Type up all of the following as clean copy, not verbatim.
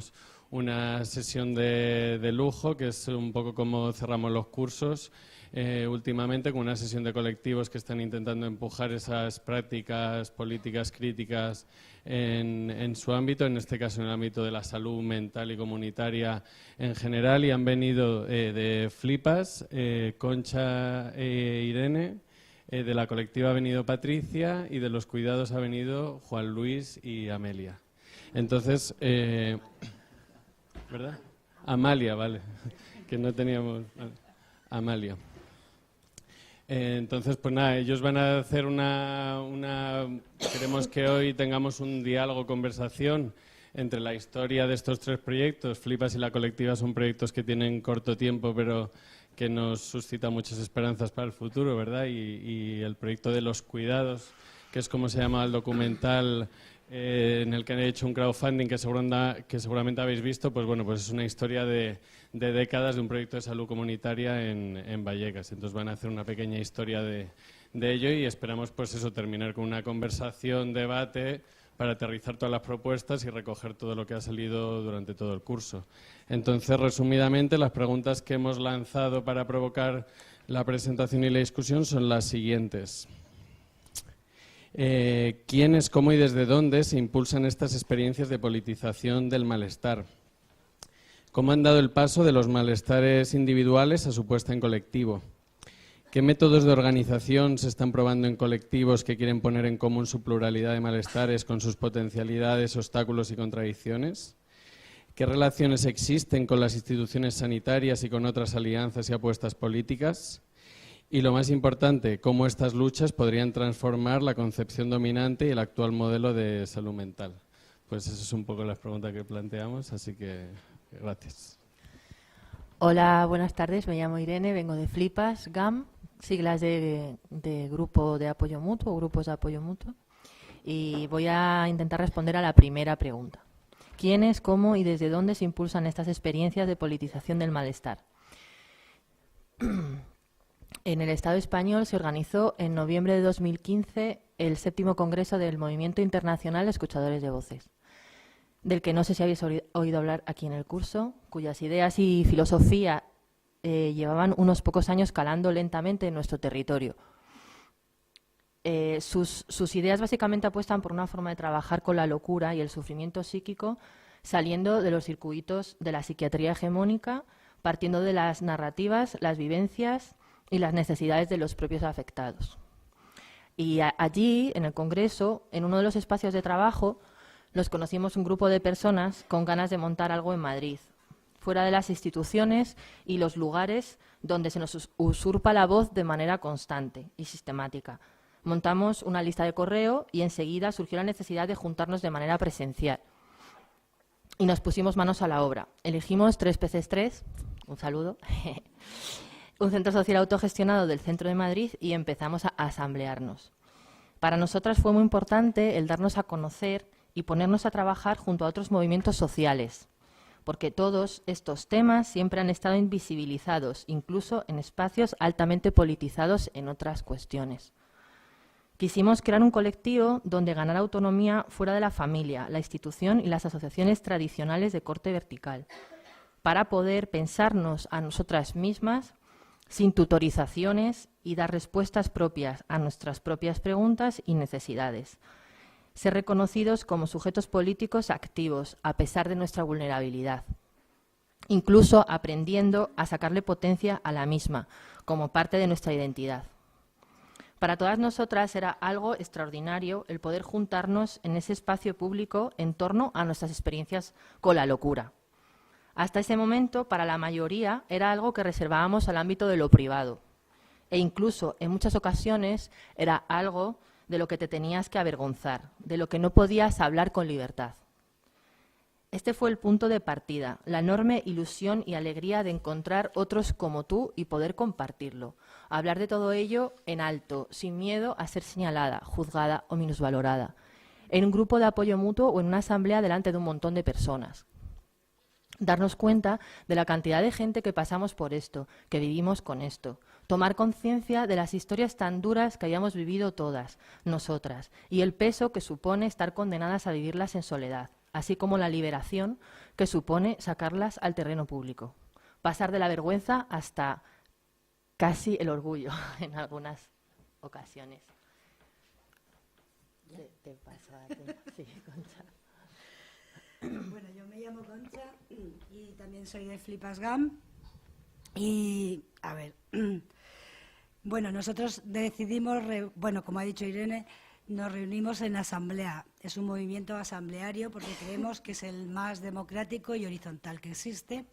tenemos una sesión de lujo, que es un poco como cerramos los cursos últimamente, con una sesión de colectivos que están intentando empujar esas prácticas políticas críticas en su ámbito, en este caso en el ámbito de la salud mental y comunitaria en general, y han venido de Flipas, Concha e Irene, de la colectiva ha venido Patricia y de los cuidados ha venido Juan Luis y Amelia. Entonces, ¿verdad? Amalia, vale, que no teníamos... Amalia. Entonces, pues nada, ellos van a hacer queremos que hoy tengamos un diálogo, conversación entre la historia de estos tres proyectos. Flipas y la colectiva son proyectos que tienen corto tiempo, pero que nos suscita muchas esperanzas para el futuro, ¿verdad? Y el proyecto de los cuidados, que es como se llama el documental en el que han hecho un crowdfunding que seguramente habéis visto, pues bueno, pues es una historia de décadas de un proyecto de salud comunitaria en Vallecas. Entonces van a hacer una pequeña historia de ello y esperamos pues eso, terminar con una conversación, debate, para aterrizar todas las propuestas y recoger todo lo que ha salido durante todo el curso. Entonces, resumidamente, las preguntas que hemos lanzado para provocar la presentación y la discusión son las siguientes. ¿Quiénes, cómo y desde dónde se impulsan estas experiencias de politización del malestar? ¿Cómo han dado el paso de los malestares individuales a su puesta en colectivo? ¿Qué métodos de organización se están probando en colectivos que quieren poner en común su pluralidad de malestares con sus potencialidades, obstáculos y contradicciones? ¿Qué relaciones existen con las instituciones sanitarias y con otras alianzas y apuestas políticas? Y lo más importante, ¿cómo estas luchas podrían transformar la concepción dominante y el actual modelo de salud mental? Pues esas son un poco las preguntas que planteamos, así que gracias. Hola, buenas tardes. Me llamo Irene, vengo de Flipas, GAM, siglas de Grupo de Apoyo Mutuo, Grupos de Apoyo Mutuo. Y voy a intentar responder a la primera pregunta. ¿Quiénes, cómo y desde dónde se impulsan estas experiencias de politización del malestar? En el Estado español se organizó en noviembre de 2015 el 7º Congreso del Movimiento Internacional de Escuchadores de Voces, del que no sé si habéis oído hablar aquí en el curso, cuyas ideas y filosofía llevaban unos pocos años calando lentamente en nuestro territorio. Sus ideas básicamente apuestan por una forma de trabajar con la locura y el sufrimiento psíquico, saliendo de los circuitos de la psiquiatría hegemónica, partiendo de las narrativas, las vivencias y las necesidades de los propios afectados. Y allí, en el Congreso, en uno de los espacios de trabajo, nos conocimos un grupo de personas con ganas de montar algo en Madrid, fuera de las instituciones y los lugares donde se nos usurpa la voz de manera constante y sistemática. Montamos una lista de correo y enseguida surgió la necesidad de juntarnos de manera presencial. Y nos pusimos manos a la obra. Elegimos 3PC3, un saludo, un centro social autogestionado del centro de Madrid y empezamos a asamblearnos. Para nosotras fue muy importante el darnos a conocer y ponernos a trabajar junto a otros movimientos sociales, porque todos estos temas siempre han estado invisibilizados, incluso en espacios altamente politizados en otras cuestiones. Quisimos crear un colectivo donde ganar autonomía fuera de la familia, la institución y las asociaciones tradicionales de corte vertical, para poder pensarnos a nosotras mismas sin tutorizaciones y dar respuestas propias a nuestras propias preguntas y necesidades. Ser reconocidos como sujetos políticos activos, a pesar de nuestra vulnerabilidad. Incluso aprendiendo a sacarle potencia a la misma, como parte de nuestra identidad. Para todas nosotras era algo extraordinario el poder juntarnos en ese espacio público en torno a nuestras experiencias con la locura. Hasta ese momento, para la mayoría, era algo que reservábamos al ámbito de lo privado. E incluso, en muchas ocasiones, era algo de lo que te tenías que avergonzar, de lo que no podías hablar con libertad. Este fue el punto de partida, la enorme ilusión y alegría de encontrar otros como tú y poder compartirlo. Hablar de todo ello en alto, sin miedo a ser señalada, juzgada o minusvalorada. En un grupo de apoyo mutuo o en una asamblea delante de un montón de personas. Darnos cuenta de la cantidad de gente que pasamos por esto, que vivimos con esto. Tomar conciencia de las historias tan duras que hayamos vivido todas, nosotras, y el peso que supone estar condenadas a vivirlas en soledad, así como la liberación que supone sacarlas al terreno público. Pasar de la vergüenza hasta casi el orgullo en algunas ocasiones. Te paso a ti. Sí, Concha. Bueno, yo me llamo Concha y también soy de Flipas GAM. Y, a ver, bueno, nosotros decidimos, bueno, como ha dicho Irene, nos reunimos en asamblea. Es un movimiento asambleario porque creemos que es el más democrático y horizontal que existe.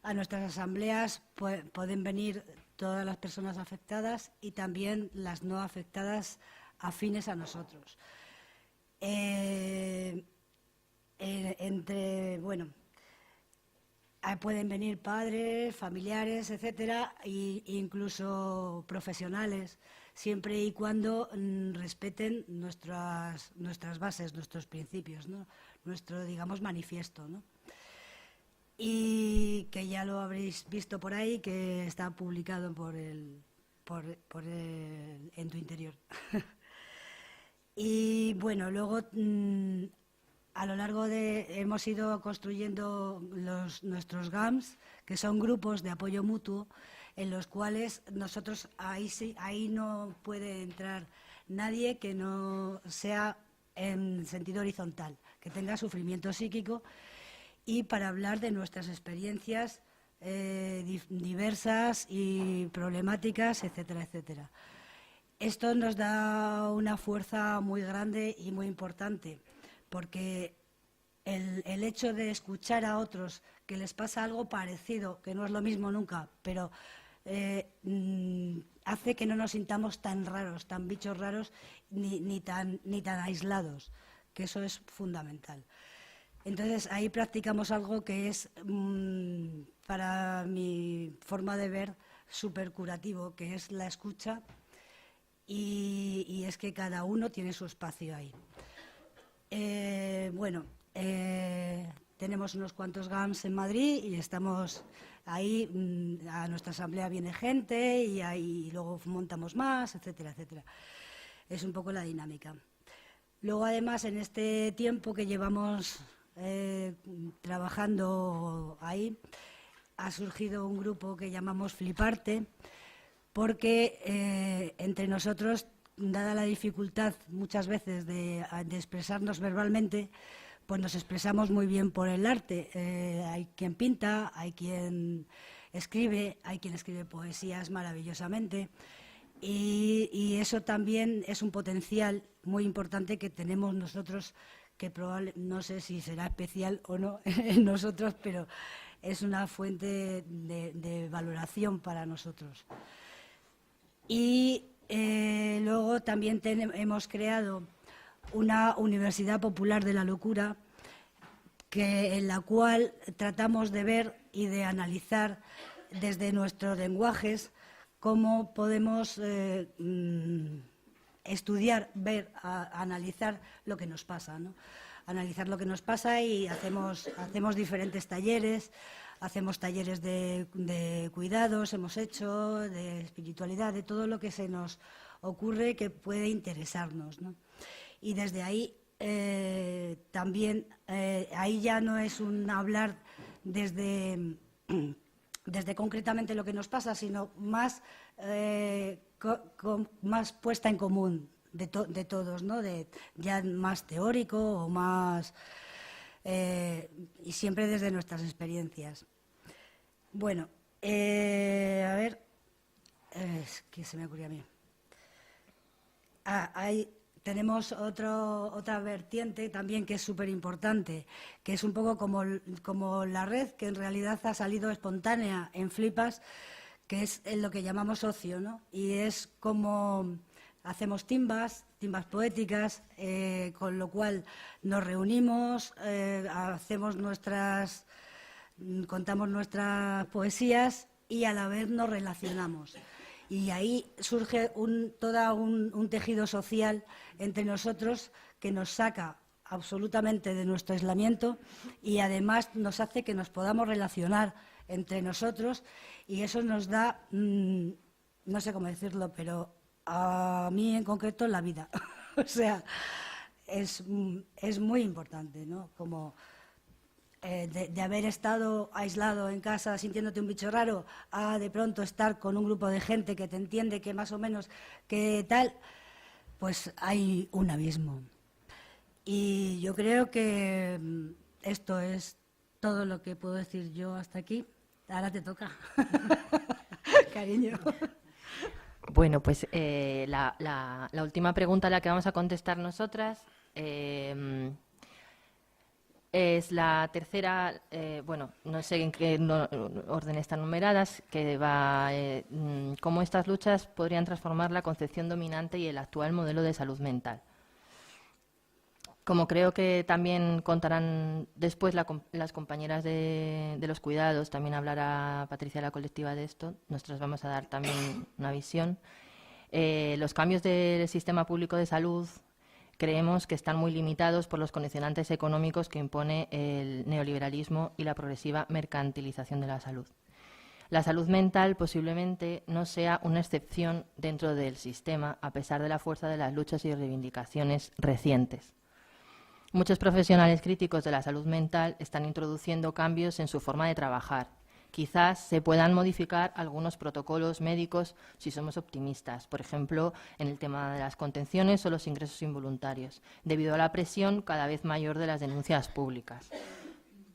A nuestras asambleas pueden venir todas las personas afectadas y también las no afectadas afines a nosotros. Bueno, pueden venir padres, familiares, etcétera, e incluso profesionales, siempre y cuando respeten nuestras bases, nuestros principios, ¿no? Nuestro, digamos, manifiesto, ¿no? Y que ya lo habréis visto por ahí, que está publicado en tu interior. Y bueno, luego a lo largo hemos ido construyendo nuestros GAMs, que son grupos de apoyo mutuo, en los cuales nosotros ahí no puede entrar nadie que no sea en sentido horizontal, que tenga sufrimiento psíquico, y para hablar de nuestras experiencias diversas y problemáticas, etcétera, etcétera. Esto nos da una fuerza muy grande y muy importante, porque el hecho de escuchar a otros que les pasa algo parecido, que no es lo mismo nunca, pero hace que no nos sintamos tan raros, tan bichos raros, ni tan aislados, que eso es fundamental. Entonces, ahí practicamos algo que es, para mi forma de ver, súper curativo, que es la escucha, y es que cada uno tiene su espacio ahí. Bueno, tenemos unos cuantos GAMs en Madrid y estamos ahí, a nuestra asamblea viene gente y luego montamos más, etcétera, etcétera. Es un poco la dinámica. Luego, además, en este tiempo que llevamos trabajando ahí, ha surgido un grupo que llamamos Fliparte, porque entre nosotros, dada la dificultad muchas veces de expresarnos verbalmente, pues nos expresamos muy bien por el arte. Hay quien pinta, hay quien escribe, hay quien escribe poesías maravillosamente, y eso también es un potencial muy importante que tenemos nosotros, que no sé si será especial o no en nosotros, pero es una fuente de valoración para nosotros. Y luego también hemos creado una Universidad Popular de la Locura, en la cual tratamos de ver y de analizar desde nuestros lenguajes cómo podemos estudiar, ver, analizar lo que nos pasa, ¿no? Analizar lo que nos pasa, y hacemos diferentes talleres. Hacemos talleres de cuidados, hemos hecho, de espiritualidad, de todo lo que se nos ocurre que puede interesarnos, ¿no? Y desde ahí también, ahí ya no es un hablar desde concretamente lo que nos pasa, sino más, más puesta en común de todos, ¿no? Ya más teórico o más... y siempre desde nuestras experiencias. Bueno, a ver, es que se me ocurrió a mí. Ahí tenemos otra vertiente también que es súper importante, que es un poco como la red, que en realidad ha salido espontánea en Flipas, que es lo que llamamos ocio, ¿no? Y es como hacemos timbas poéticas, con lo cual nos reunimos, contamos nuestras poesías y a la vez nos relacionamos. Y ahí surge todo un tejido social entre nosotros que nos saca absolutamente de nuestro aislamiento, y además nos hace que nos podamos relacionar entre nosotros, y eso nos da, no sé cómo decirlo, pero a mí en concreto, la vida. O sea, es muy importante, ¿no? Como de haber estado aislado en casa sintiéndote un bicho raro a de pronto estar con un grupo de gente que te entiende, que más o menos, que tal, pues hay un abismo. Y yo creo que esto es todo lo que puedo decir yo hasta aquí. Ahora te toca, cariño. Bueno, pues la última pregunta a la que vamos a contestar nosotras es la tercera, bueno, no sé en qué orden están numeradas, que va cómo estas luchas podrían transformar la concepción dominante y el actual modelo de salud mental. Como creo que también contarán después las compañeras de los cuidados, también hablará Patricia de la colectiva de esto, nosotros vamos a dar también una visión. Los cambios del sistema público de salud creemos que están muy limitados por los condicionantes económicos que impone el neoliberalismo y la progresiva mercantilización de la salud. La salud mental posiblemente no sea una excepción dentro del sistema, a pesar de la fuerza de las luchas y reivindicaciones recientes. Muchos profesionales críticos de la salud mental están introduciendo cambios en su forma de trabajar. Quizás se puedan modificar algunos protocolos médicos si somos optimistas, por ejemplo, en el tema de las contenciones o los ingresos involuntarios, debido a la presión cada vez mayor de las denuncias públicas.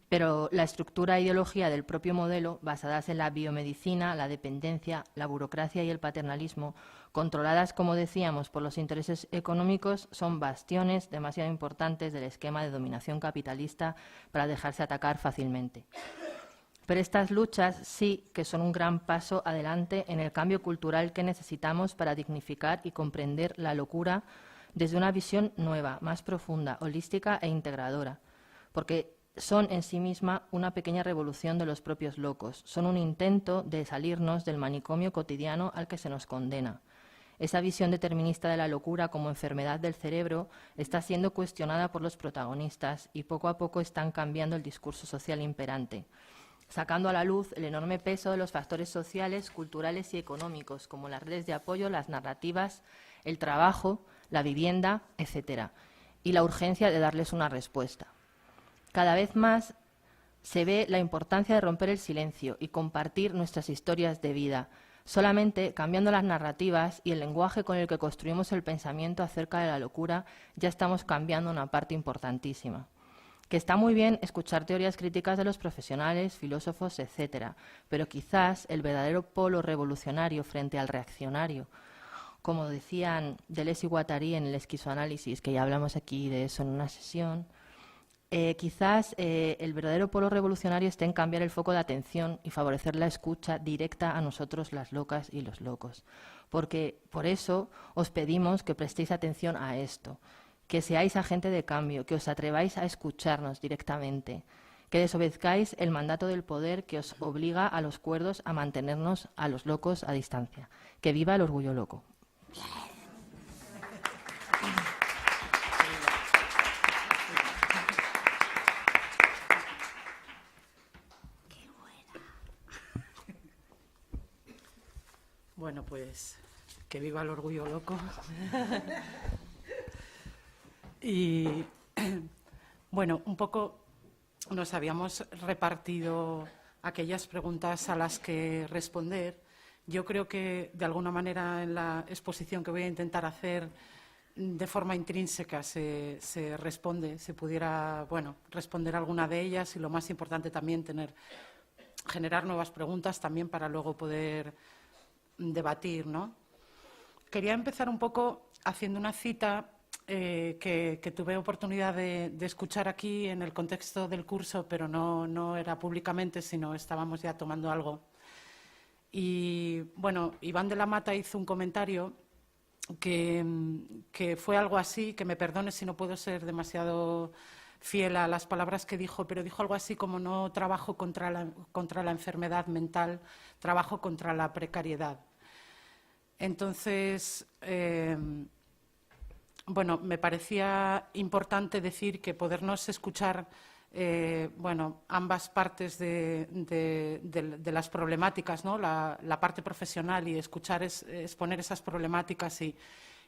Pero la estructura e ideología del propio modelo, basadas en la biomedicina, la dependencia, la burocracia y el paternalismo, controladas, como decíamos, por los intereses económicos, son bastiones demasiado importantes del esquema de dominación capitalista para dejarse atacar fácilmente. Pero estas luchas sí que son un gran paso adelante en el cambio cultural que necesitamos para dignificar y comprender la locura desde una visión nueva, más profunda, holística e integradora, porque son en sí misma una pequeña revolución de los propios locos, son un intento de salirnos del manicomio cotidiano al que se nos condena. Esa visión determinista de la locura como enfermedad del cerebro está siendo cuestionada por los protagonistas y poco a poco están cambiando el discurso social imperante, sacando a la luz el enorme peso de los factores sociales, culturales y económicos, como las redes de apoyo, las narrativas, el trabajo, la vivienda, etcétera, y la urgencia de darles una respuesta. Cada vez más se ve la importancia de romper el silencio y compartir nuestras historias de vida. Solamente cambiando las narrativas y el lenguaje con el que construimos el pensamiento acerca de la locura, ya estamos cambiando una parte importantísima. Que está muy bien escuchar teorías críticas de los profesionales, filósofos, etcétera, pero quizás el verdadero polo revolucionario frente al reaccionario, como decían Deleuze y Guattari en el esquizoanálisis, que ya hablamos aquí de eso en una sesión, quizás el verdadero polo revolucionario esté en cambiar el foco de atención y favorecer la escucha directa a nosotros, las locas y los locos. Porque por eso os pedimos que prestéis atención a esto, que seáis agente de cambio, que os atreváis a escucharnos directamente, que desobedezcáis el mandato del poder que os obliga a los cuerdos a mantenernos a los locos a distancia. Que viva el orgullo loco. Bueno, pues que viva el orgullo loco. Y bueno, un poco nos habíamos repartido aquellas preguntas a las que responder. Yo creo que de alguna manera en la exposición que voy a intentar hacer de forma intrínseca se responde, se pudiera responder alguna de ellas y lo más importante también generar nuevas preguntas también para luego poder debatir, ¿no? Quería empezar un poco haciendo una cita que tuve oportunidad de escuchar aquí en el contexto del curso, pero no era públicamente, sino estábamos ya tomando algo. Y bueno, Iván de la Mata hizo un comentario que fue algo así, que me perdone si no puedo ser demasiado fiel a las palabras que dijo, pero dijo algo así como: no trabajo contra la enfermedad mental, trabajo contra la precariedad. Entonces, me parecía importante decir que podernos escuchar ambas partes de las problemáticas, ¿no? La parte profesional y escuchar exponer esas problemáticas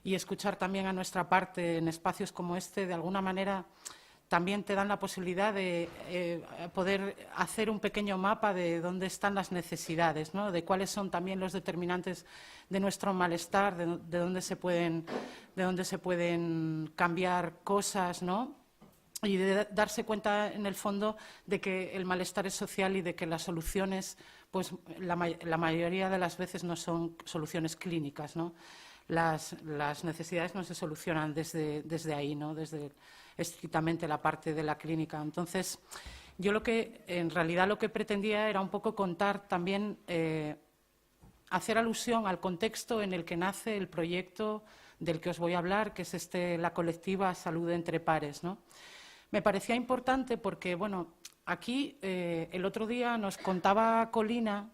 y escuchar también a nuestra parte en espacios como este, de alguna manera también te dan la posibilidad de poder hacer un pequeño mapa de dónde están las necesidades, ¿no? De cuáles son también los determinantes de nuestro malestar, de dónde se pueden cambiar cosas, ¿no? Y de darse cuenta, en el fondo, de que el malestar es social y de que las soluciones, pues la mayoría de las veces no son soluciones clínicas, ¿no? Las necesidades no se solucionan desde ahí, ¿no? Desde estrictamente la parte de la clínica. Entonces, yo en realidad lo que pretendía era un poco contar también, hacer alusión al contexto en el que nace el proyecto del que os voy a hablar, que es la colectiva Salud entre Pares, ¿no? Me parecía importante porque, bueno, aquí el otro día nos contaba Colina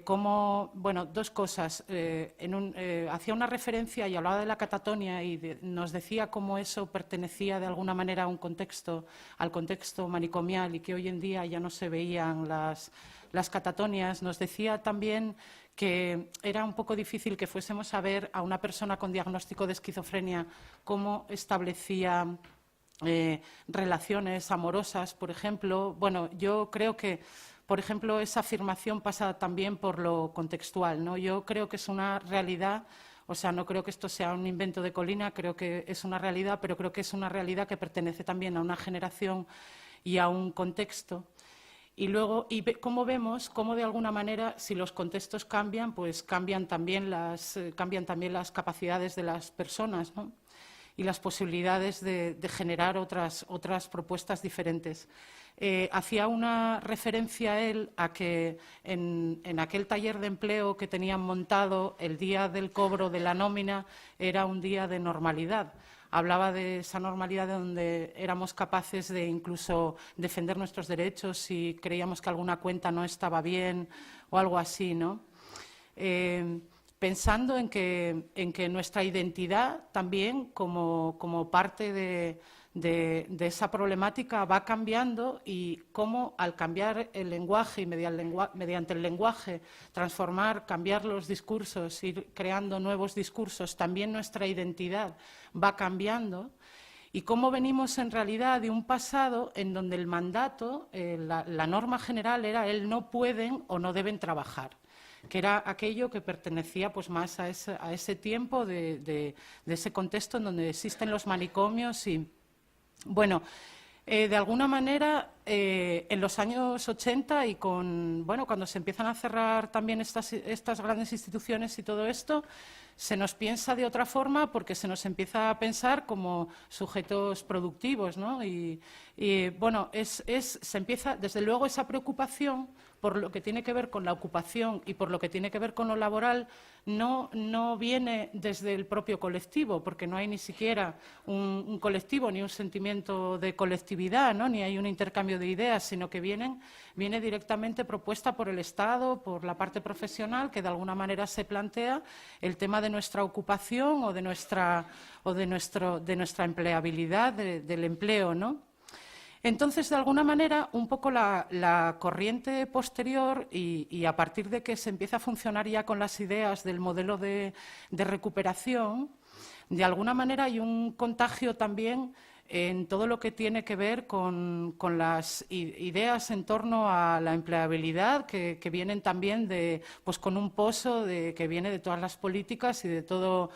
cómo, bueno, dos cosas. Hacía una referencia y hablaba de la catatonia y nos decía cómo eso pertenecía de alguna manera a un contexto, al contexto manicomial, y que hoy en día ya no se veían las catatonias. Nos decía también que era un poco difícil que fuésemos a ver a una persona con diagnóstico de esquizofrenia cómo establecía relaciones amorosas, por ejemplo. Bueno, yo creo que, por ejemplo, esa afirmación pasa también por lo contextual, ¿no? Yo creo que es una realidad, o sea, no creo que esto sea un invento de Colina, creo que es una realidad, pero creo que es una realidad que pertenece también a una generación y a un contexto. Y luego, cómo vemos, cómo de alguna manera, si los contextos cambian, pues cambian también las capacidades de las personas, ¿no? Y las posibilidades de generar otras propuestas diferentes. Hacía una referencia él a que en aquel taller de empleo que tenían montado, el día del cobro de la nómina era un día de normalidad. Hablaba de esa normalidad donde éramos capaces de incluso defender nuestros derechos si creíamos que alguna cuenta no estaba bien o algo así, ¿no? Pensando en que nuestra identidad también, como parte de esa problemática, va cambiando, y cómo al cambiar el lenguaje y mediante el lenguaje cambiar los discursos, ir creando nuevos discursos, también nuestra identidad va cambiando. Y cómo venimos en realidad de un pasado en donde el mandato, la norma general era el no pueden o no deben trabajar, que era aquello que pertenecía pues más a ese tiempo de ese contexto en donde existen los manicomios. Y bueno, de alguna manera en los años 80 y cuando se empiezan a cerrar también estas grandes instituciones y todo esto, se nos piensa de otra forma, porque se nos empieza a pensar como sujetos productivos, ¿no? Y bueno, se empieza, desde luego, esa preocupación por lo que tiene que ver con la ocupación y por lo que tiene que ver con lo laboral, no viene desde el propio colectivo, porque no hay ni siquiera un colectivo ni un sentimiento de colectividad, ¿no? Ni hay un intercambio de ideas, sino que viene directamente propuesta por el Estado, por la parte profesional, que de alguna manera se plantea el tema de nuestra ocupación o de nuestra empleabilidad, del empleo, ¿no? Entonces, de alguna manera, un poco la corriente posterior, y a partir de que se empieza a funcionar ya con las ideas del modelo de recuperación, de alguna manera hay un contagio también en todo lo que tiene que ver con las ideas en torno a la empleabilidad, que vienen también pues con un pozo que viene de todas las políticas y de todo,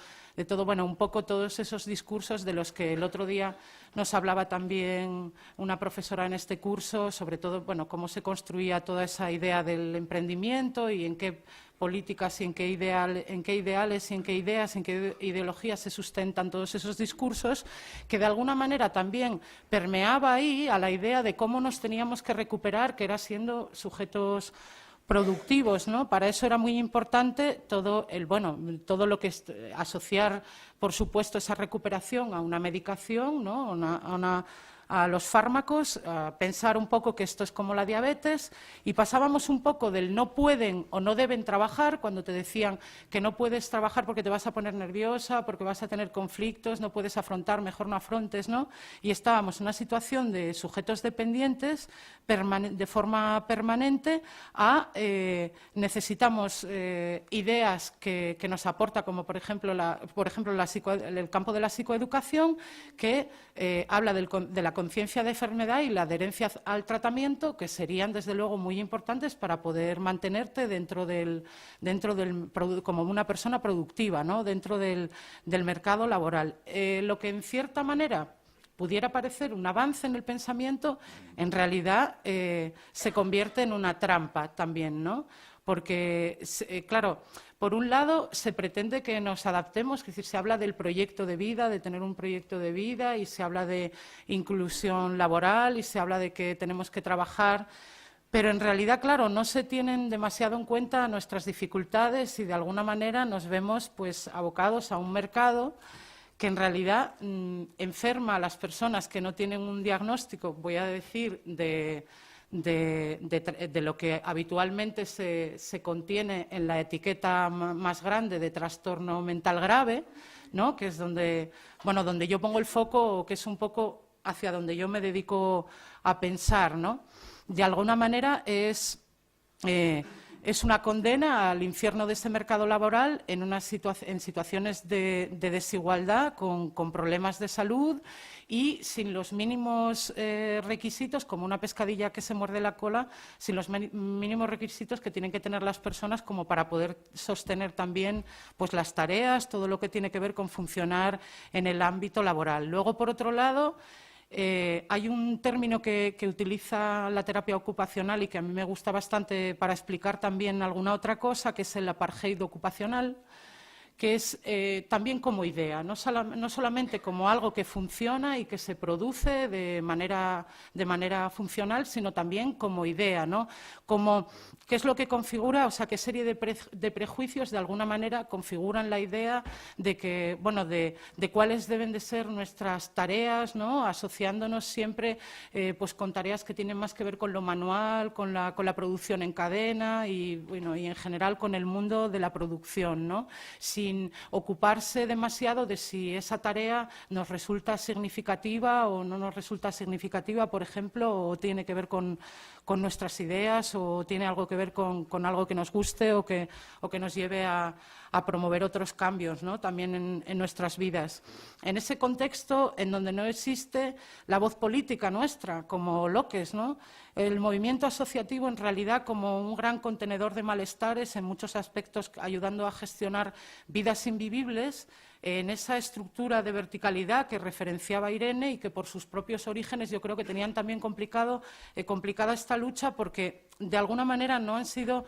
bueno, un poco todos esos discursos de los que el otro día nos hablaba también una profesora en este curso, sobre todo, bueno, cómo se construía toda esa idea del emprendimiento y en qué políticas y en qué ideales y en qué ideas, en qué ideologías se sustentan todos esos discursos, que de alguna manera también permeaba ahí a la idea de cómo nos teníamos que recuperar, que era siendo sujetos productivos, ¿no? Para eso era muy importante todo lo que asociar por supuesto, esa recuperación a una medicación, ¿no? A los fármacos, a pensar un poco que esto es como la diabetes, y pasábamos un poco del no pueden o no deben trabajar, cuando te decían que no puedes trabajar porque te vas a poner nerviosa, porque vas a tener conflictos, no puedes afrontar, mejor no afrontes, ¿no? Y estábamos en una situación de sujetos dependientes de forma permanente a necesitamos ideas que nos aporta, como por ejemplo el campo de la psicoeducación, que habla de la conciencia de enfermedad y la adherencia al tratamiento, que serían desde luego muy importantes para poder mantenerte dentro del como una persona productiva, ¿no? Dentro del mercado laboral. Lo que en cierta manera pudiera parecer un avance en el pensamiento, en realidad se convierte en una trampa también, ¿no? Porque, claro, por un lado se pretende que nos adaptemos, es decir, se habla del proyecto de vida, de tener un proyecto de vida, y se habla de inclusión laboral, y se habla de que tenemos que trabajar, pero en realidad, claro, no se tienen demasiado en cuenta nuestras dificultades y de alguna manera nos vemos pues abocados a un mercado que en realidad enferma a las personas que no tienen un diagnóstico, voy a decir, de lo que habitualmente se contiene en la etiqueta más grande de trastorno mental grave, ¿no? Que es donde yo pongo el foco, que es un poco hacia donde yo me dedico a pensar, ¿no? De alguna manera es una condena al infierno de ese mercado laboral en situaciones de desigualdad, con problemas de salud y sin los mínimos requisitos, como una pescadilla que se muerde la cola, sin los mínimos requisitos que tienen que tener las personas como para poder sostener también pues, las tareas, todo lo que tiene que ver con funcionar en el ámbito laboral. Luego, por otro lado, hay un término que utiliza la terapia ocupacional y que a mí me gusta bastante para explicar también alguna otra cosa, que es el apartheid ocupacional, que es también como idea, no solamente como algo que funciona y que se produce de manera funcional, sino también como idea, ¿no? Como qué es lo que configura, o sea, qué serie de prejuicios de alguna manera configuran la idea de que, bueno, de cuáles deben de ser nuestras tareas, ¿no? Asociándonos siempre pues con tareas que tienen más que ver con lo manual, con la producción en cadena y, bueno, y en general con el mundo de la producción, ¿no? Sin ocuparse demasiado de si esa tarea nos resulta significativa o no nos resulta significativa, por ejemplo, o tiene que ver con nuestras ideas o tiene algo que ver con algo que nos guste o que nos lleve a promover otros cambios, ¿no? También en nuestras vidas. En ese contexto, en donde no existe la voz política nuestra, como Locke, ¿no? El movimiento asociativo, en realidad, como un gran contenedor de malestares, en muchos aspectos ayudando a gestionar vidas invivibles, en esa estructura de verticalidad que referenciaba Irene y que por sus propios orígenes yo creo que tenían también complicada esta lucha porque de alguna manera no han sido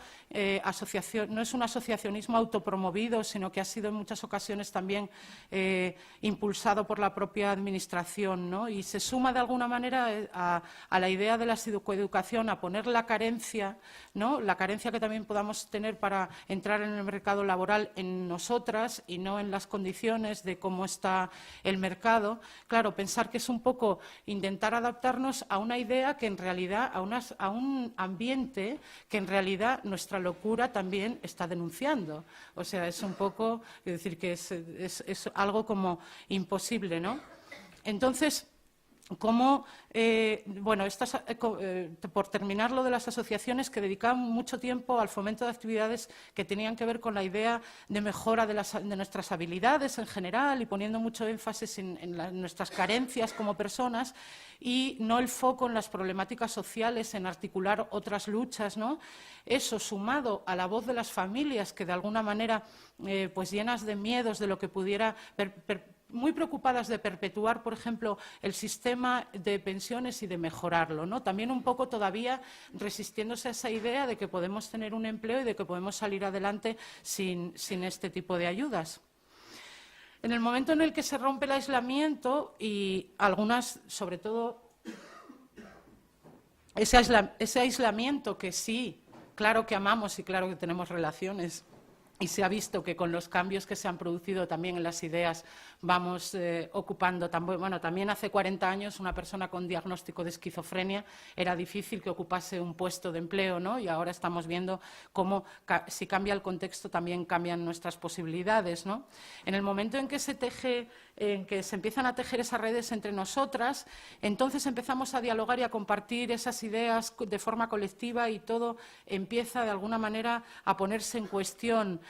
no es un asociacionismo autopromovido, sino que ha sido en muchas ocasiones también impulsado por la propia administración, ¿no? Y se suma de alguna manera a la idea de la psicoeducación, a poner la carencia, ¿no? La carencia que también podamos tener para entrar en el mercado laboral en nosotras y no en las condiciones de cómo está el mercado. Claro, pensar que es un poco intentar adaptarnos a una idea que en realidad, a un ambiente que en realidad nuestra locura también está denunciando. O sea, es un poco, es decir, que es algo como imposible, ¿no? Entonces, como, bueno, por terminar lo de las asociaciones que dedicaban mucho tiempo al fomento de actividades que tenían que ver con la idea de mejora de nuestras habilidades en general y poniendo mucho énfasis en nuestras carencias como personas y no el foco en las problemáticas sociales, en articular otras luchas, ¿no? Eso sumado a la voz de las familias que de alguna manera, pues llenas de miedos de lo que pudiera muy preocupadas de perpetuar, por ejemplo, el sistema de pensiones y de mejorarlo, ¿no? También un poco todavía resistiéndose a esa idea de que podemos tener un empleo y de que podemos salir adelante sin este tipo de ayudas. En el momento en el que se rompe el aislamiento y algunas, sobre todo, ese aislamiento que sí, claro que amamos y claro que tenemos relaciones Y se ha visto que con los cambios que se han producido también en las ideas vamos ocupando, también hace 40 años una persona con diagnóstico de esquizofrenia era difícil que ocupase un puesto de empleo, ¿no? Y ahora estamos viendo cómo si cambia el contexto también cambian nuestras posibilidades, ¿no? En el momento en que se empiezan a tejer esas redes entre nosotras, entonces empezamos a dialogar y a compartir esas ideas de forma colectiva y todo empieza de alguna manera a ponerse en cuestión.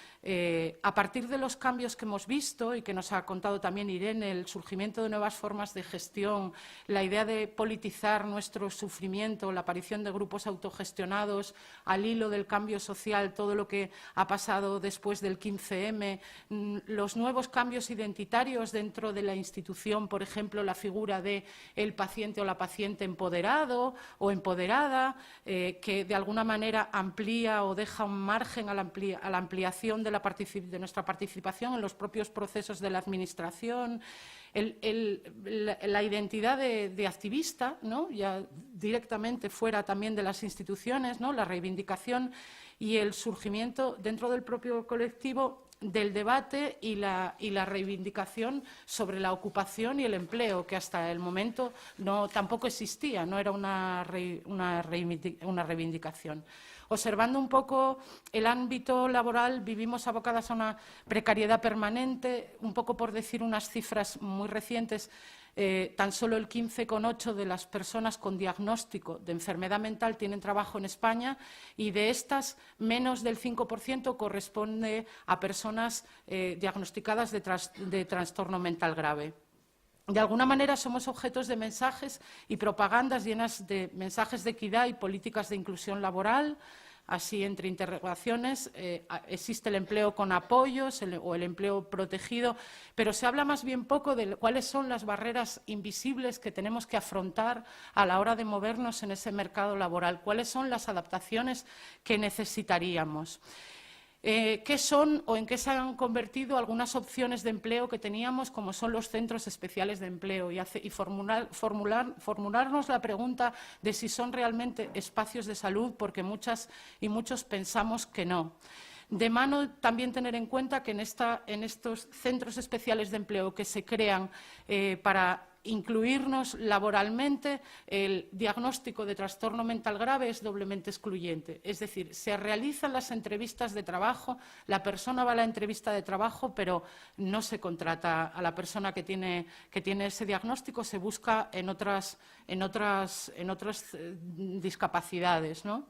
A partir de los cambios que hemos visto y que nos ha contado también Irene, el surgimiento de nuevas formas de gestión, la idea de politizar nuestro sufrimiento, la aparición de grupos autogestionados, al hilo del cambio social, todo lo que ha pasado después del 15M, los nuevos cambios identitarios dentro de la institución, por ejemplo, la figura de el paciente o la paciente empoderado o empoderada, que de alguna manera amplía o deja un margen a la ampliación de nuestra participación en los propios procesos de la administración, la identidad de activista, ¿no? Ya directamente fuera también de las instituciones, ¿no? La reivindicación y el surgimiento dentro del propio colectivo del debate y la reivindicación sobre la ocupación y el empleo, que hasta el momento tampoco existía, no era una reivindicación. Observando un poco el ámbito laboral, vivimos abocadas a una precariedad permanente, un poco por decir unas cifras muy recientes, tan solo el 15,8% de las personas con diagnóstico de enfermedad mental tienen trabajo en España y de estas menos del 5% corresponde a personas diagnosticadas de trastorno mental grave. De alguna manera somos objetos de mensajes y propagandas llenas de mensajes de equidad y políticas de inclusión laboral. Así, entre interrogaciones, existe el empleo con apoyos o el empleo protegido, pero se habla más bien poco de cuáles son las barreras invisibles que tenemos que afrontar a la hora de movernos en ese mercado laboral, cuáles son las adaptaciones que necesitaríamos. ¿Qué son o en qué se han convertido algunas opciones de empleo que teníamos, como son los centros especiales de empleo? Y formularnos la pregunta de si son realmente espacios de salud, porque muchas y muchos pensamos que no. De mano, también tener en cuenta que en estos centros especiales de empleo que se crean para incluirnos laboralmente, el diagnóstico de trastorno mental grave es doblemente excluyente. Es decir, se realizan las entrevistas de trabajo, la persona va a la entrevista de trabajo, pero no se contrata a la persona que tiene ese diagnóstico, se busca en otras discapacidades, ¿no?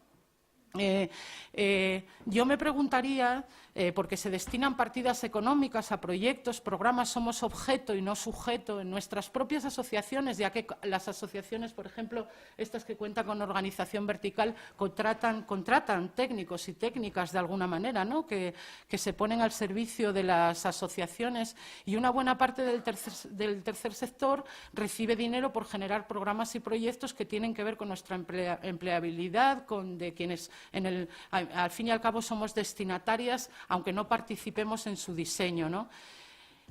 Yo me preguntaría, porque se destinan partidas económicas a proyectos, programas, somos objeto y no sujeto en nuestras propias asociaciones, ya que las asociaciones, por ejemplo, estas que cuentan con organización vertical, contratan técnicos y técnicas de alguna manera, ¿no? que se ponen al servicio de las asociaciones, y una buena parte del tercer sector recibe dinero por generar programas y proyectos que tienen que ver con nuestra empleabilidad, de quienes al fin y al cabo somos destinatarias, aunque no participemos en su diseño, ¿no?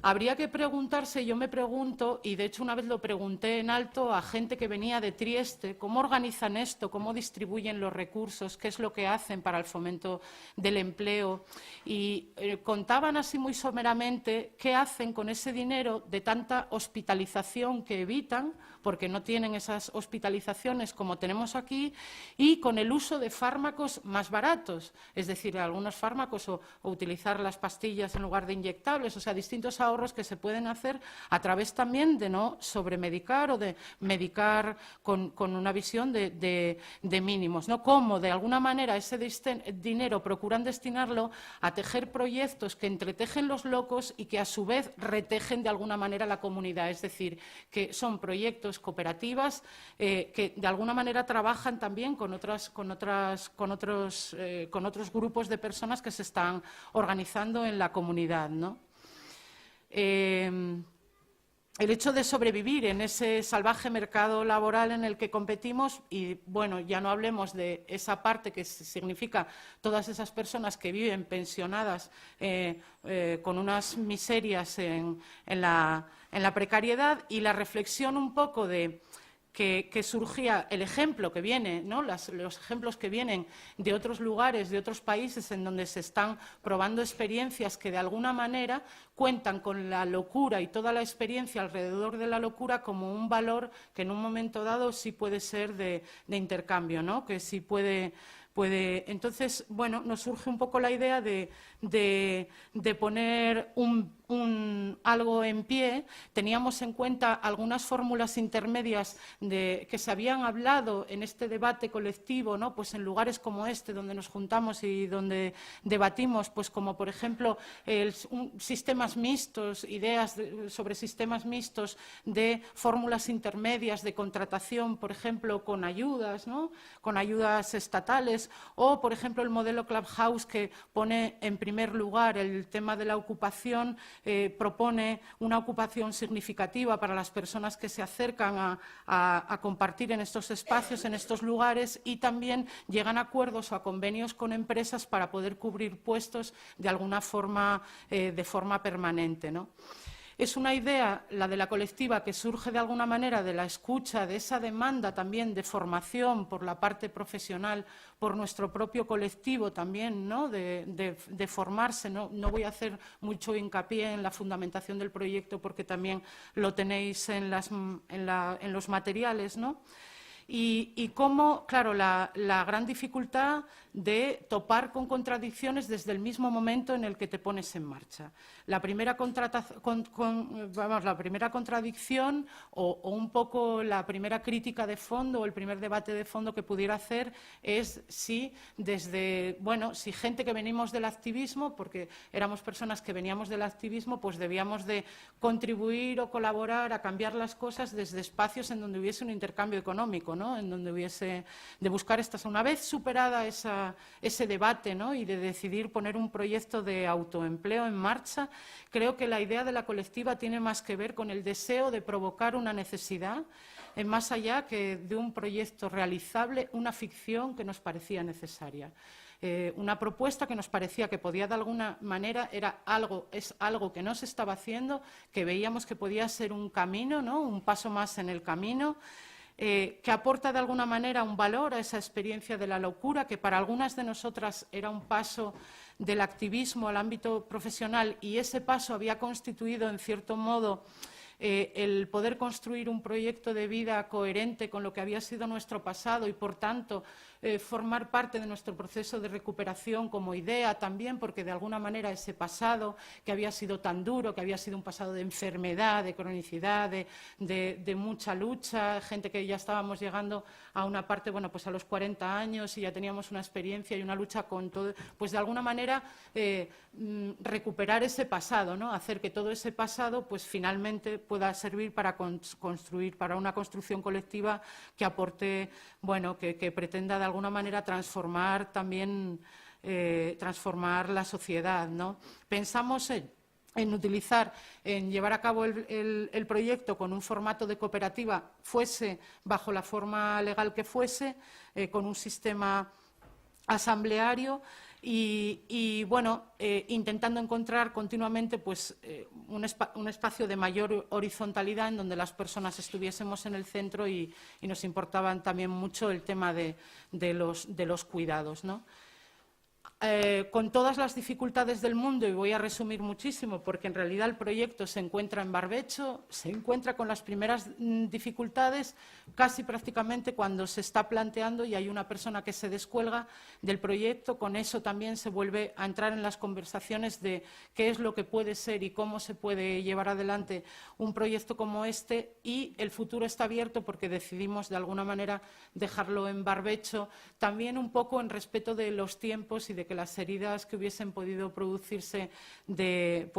Habría que preguntarse, yo me pregunto, y de hecho una vez lo pregunté en alto a gente que venía de Trieste, cómo organizan esto, cómo distribuyen los recursos, qué es lo que hacen para el fomento del empleo, y contaban así muy someramente qué hacen con ese dinero de tanta hospitalización que evitan, porque no tienen esas hospitalizaciones como tenemos aquí, y con el uso de fármacos más baratos, es decir, algunos fármacos o utilizar las pastillas en lugar de inyectables, o sea, distintos ahorros que se pueden hacer a través también de no sobremedicar o de medicar con una visión de mínimos, ¿no? Cómo, de alguna manera, ese dinero procuran destinarlo a tejer proyectos que entretejen los locos y que, a su vez, retejen de alguna manera la comunidad, es decir, que son proyectos cooperativas que de alguna manera trabajan también con otros grupos de personas que se están organizando en la comunidad, ¿no? El hecho de sobrevivir en ese salvaje mercado laboral en el que competimos, y bueno, ya no hablemos de esa parte que significa todas esas personas que viven pensionadas con unas miserias en la precariedad, y la reflexión un poco de que surgía el ejemplo que viene, ¿no? Los ejemplos que vienen de otros lugares, de otros países en donde se están probando experiencias que de alguna manera cuentan con la locura y toda la experiencia alrededor de la locura como un valor que en un momento dado sí puede ser de intercambio, ¿no? Que sí puede. Entonces, bueno, nos surge un poco la idea de poner algo en pie. Teníamos en cuenta algunas fórmulas intermedias que se habían hablado en este debate colectivo, ¿no? Pues en lugares como este, donde nos juntamos y donde debatimos, pues como por ejemplo sistemas mixtos, ideas sobre sistemas mixtos de fórmulas intermedias de contratación, por ejemplo, con ayudas, ¿no? Con ayudas estatales, o por ejemplo el modelo Clubhouse, que pone en primer lugar el tema de la ocupación, propone una ocupación significativa para las personas que se acercan a compartir en estos espacios, en estos lugares, y también llegan a acuerdos o a convenios con empresas para poder cubrir puestos de alguna forma, de forma permanente, ¿no? Es una idea, la de la colectiva, que surge de alguna manera de la escucha, de esa demanda también de formación por la parte profesional, por nuestro propio colectivo también, ¿no? de formarse. No voy a hacer mucho hincapié en la fundamentación del proyecto porque también lo tenéis en los materiales, ¿no? Y cómo, claro, la gran dificultad de topar con contradicciones desde el mismo momento en el que te pones en marcha. La primera contradicción o un poco la primera crítica de fondo o el primer debate de fondo que pudiera hacer es si si gente que venimos del activismo, porque éramos personas que veníamos del activismo, pues debíamos de contribuir o colaborar a cambiar las cosas desde espacios en donde hubiese un intercambio económico, ¿no? En donde hubiese de buscar una vez superada ese debate, ¿no? Y de decidir poner un proyecto de autoempleo en marcha. Creo que la idea de la colectiva tiene más que ver con el deseo de provocar una necesidad, más allá que de un proyecto realizable, una ficción que nos parecía necesaria. Una propuesta que nos parecía que podía de alguna manera, es algo que no se estaba haciendo, que veíamos que podía ser un camino, ¿no? Un paso más en el camino, que aporta de alguna manera un valor a esa experiencia de la locura, que para algunas de nosotras era un paso del activismo al ámbito profesional, y ese paso había constituido, en cierto modo, el poder construir un proyecto de vida coherente con lo que había sido nuestro pasado y, por tanto, formar parte de nuestro proceso de recuperación como idea también, porque de alguna manera ese pasado que había sido tan duro, que había sido un pasado de enfermedad, de cronicidad, de mucha lucha, gente que ya estábamos llegando a una parte, bueno, pues a los 40 años y ya teníamos una experiencia y una lucha con todo, pues de alguna manera recuperar ese pasado, ¿no? Hacer que todo ese pasado pues finalmente pueda servir para construir, para una construcción colectiva que aporte, bueno, que pretenda de alguna manera transformar también, transformar la sociedad, ¿no? Pensamos en llevar a cabo el proyecto con un formato de cooperativa, fuese bajo la forma legal que fuese, con un sistema asambleario y bueno, intentando encontrar continuamente pues, un espacio de mayor horizontalidad en donde las personas estuviésemos en el centro y nos importaban también mucho el tema de los cuidados, ¿no? Con todas las dificultades del mundo, y voy a resumir muchísimo porque en realidad el proyecto se encuentra en barbecho, se encuentra con las primeras dificultades casi prácticamente cuando se está planteando y hay una persona que se descuelga del proyecto. Con eso también se vuelve a entrar en las conversaciones de qué es lo que puede ser y cómo se puede llevar adelante un proyecto como este, y el futuro está abierto porque decidimos de alguna manera dejarlo en barbecho, también un poco en respeto de los tiempos y de que las heridas que hubiesen podido producirse de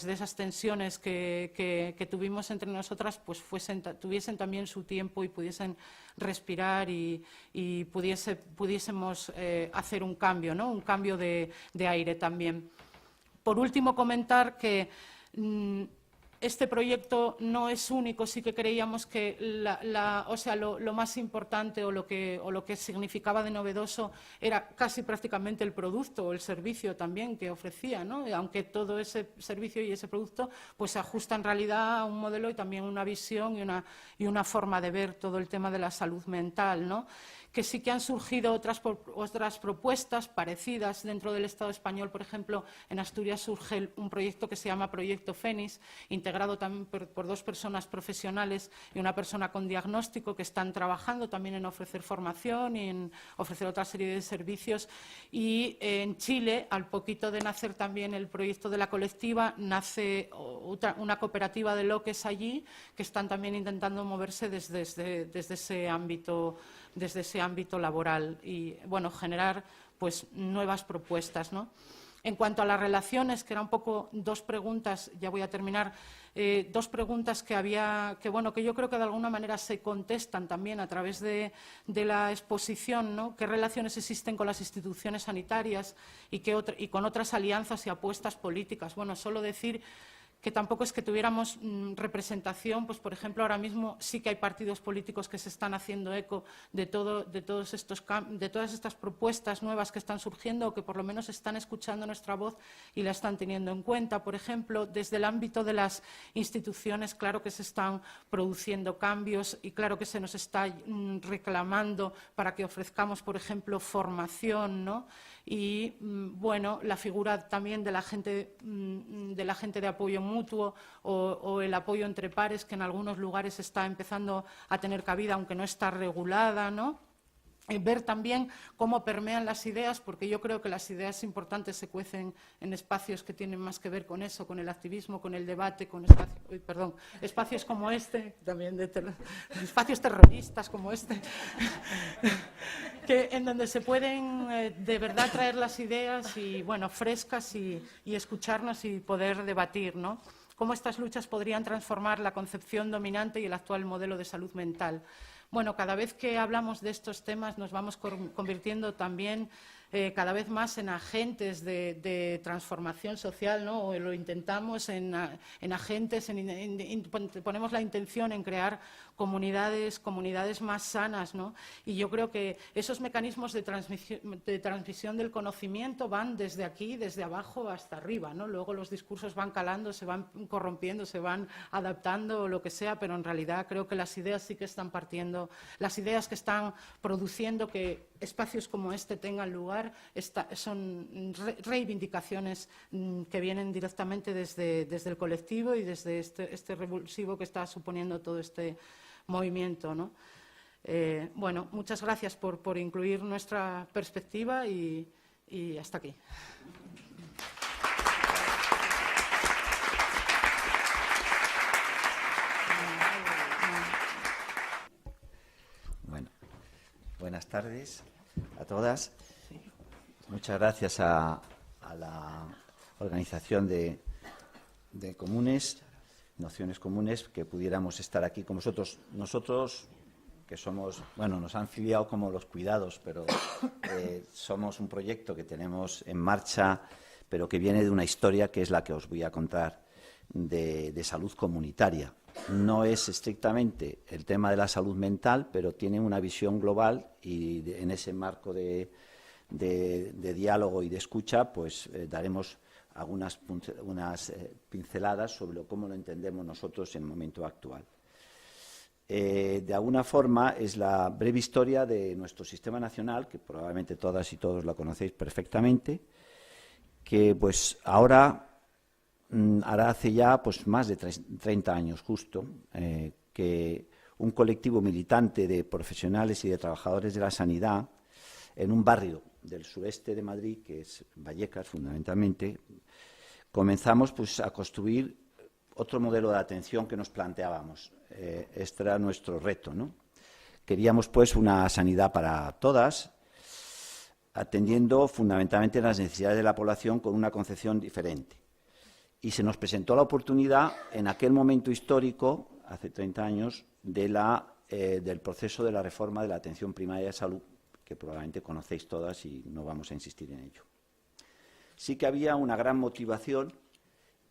esas tensiones que tuvimos entre nosotras pues tuviesen también su tiempo y pudiesen respirar y pudiésemos hacer un cambio, ¿no? Un cambio de aire también. Por último, comentar que Este proyecto no es único, sí que creíamos que lo más importante o lo que significaba de novedoso era casi prácticamente el producto o el servicio también que ofrecía, ¿no? Aunque todo ese servicio y ese producto pues se ajusta en realidad a un modelo y también una visión y una forma de ver todo el tema de la salud mental, ¿no? Que sí que han surgido otras propuestas parecidas dentro del Estado español. Por ejemplo, en Asturias surge un proyecto que se llama Proyecto Fénix, integrado también por 2 personas profesionales y una persona con diagnóstico que están trabajando también en ofrecer formación y en ofrecer otra serie de servicios. Y en Chile, al poquito de nacer también el proyecto de la colectiva, nace una cooperativa de loques allí que están también intentando moverse desde ese ámbito laboral y, bueno, generar pues nuevas propuestas, ¿no? En cuanto a las relaciones, que eran un poco 2 preguntas, ya voy a terminar, 2 preguntas que yo creo que de alguna manera se contestan también a través de la exposición, ¿no? ¿Qué relaciones existen con las instituciones sanitarias y con otras alianzas y apuestas políticas? Bueno, solo decir que tampoco es que tuviéramos representación, pues por ejemplo ahora mismo sí que hay partidos políticos que se están haciendo eco de todas estas propuestas nuevas que están surgiendo o que por lo menos están escuchando nuestra voz y la están teniendo en cuenta. Por ejemplo, desde el ámbito de las instituciones, claro que se están produciendo cambios y claro que se nos está reclamando para que ofrezcamos, por ejemplo, formación, ¿no? Y, bueno, la figura también de la gente de apoyo mutuo o el apoyo entre pares, que en algunos lugares está empezando a tener cabida, aunque no está regulada, ¿no? Ver también cómo permean las ideas, porque yo creo que las ideas importantes se cuecen en espacios que tienen más que ver con eso, con el activismo, con el debate, con espacios como este, también espacios terroristas como este, en donde se pueden de verdad traer las ideas y, bueno, frescas y escucharnos y poder debatir, ¿no? Cómo estas luchas podrían transformar la concepción dominante y el actual modelo de salud mental. Bueno, cada vez que hablamos de estos temas nos vamos convirtiendo también cada vez más en agentes de transformación social, ¿no? O lo intentamos en agentes, ponemos la intención en crear comunidades más sanas, ¿no? Y yo creo que esos mecanismos de transmisión del conocimiento van desde aquí, desde abajo hasta arriba, ¿no? Luego los discursos van calando, se van corrompiendo, se van adaptando o lo que sea, pero en realidad creo que las ideas sí que están partiendo, las ideas que están produciendo que espacios como este tengan lugar son reivindicaciones que vienen directamente desde el colectivo y desde este revulsivo que está suponiendo todo este movimiento, ¿no? Bueno, muchas gracias por incluir nuestra perspectiva y hasta aquí. Bueno, buenas tardes a todas. Muchas gracias a la organización de Comunes, Nociones Comunes, que pudiéramos estar aquí con vosotros. Nosotros, que somos, bueno, nos han filiado como los cuidados, pero somos un proyecto que tenemos en marcha, pero que viene de una historia que es la que os voy a contar, de salud comunitaria. No es estrictamente el tema de la salud mental, pero tiene una visión global y en ese marco de diálogo y de escucha, pues daremos unas pinceladas sobre cómo lo entendemos nosotros en el momento actual. De alguna forma es la breve historia de nuestro sistema nacional, que probablemente todas y todos la conocéis perfectamente, que pues ahora hace ya pues más de 30 años justo, que un colectivo militante de profesionales y de trabajadores de la sanidad en un barrio del sureste de Madrid, que es Vallecas fundamentalmente, comenzamos pues a construir otro modelo de atención que nos planteábamos. Este era nuestro reto, ¿no? Queríamos pues una sanidad para todas, atendiendo fundamentalmente las necesidades de la población con una concepción diferente. Y se nos presentó la oportunidad en aquel momento histórico, hace 30 años, del proceso de la reforma de la atención primaria de salud, que probablemente conocéis todas y no vamos a insistir en ello. Sí que había una gran motivación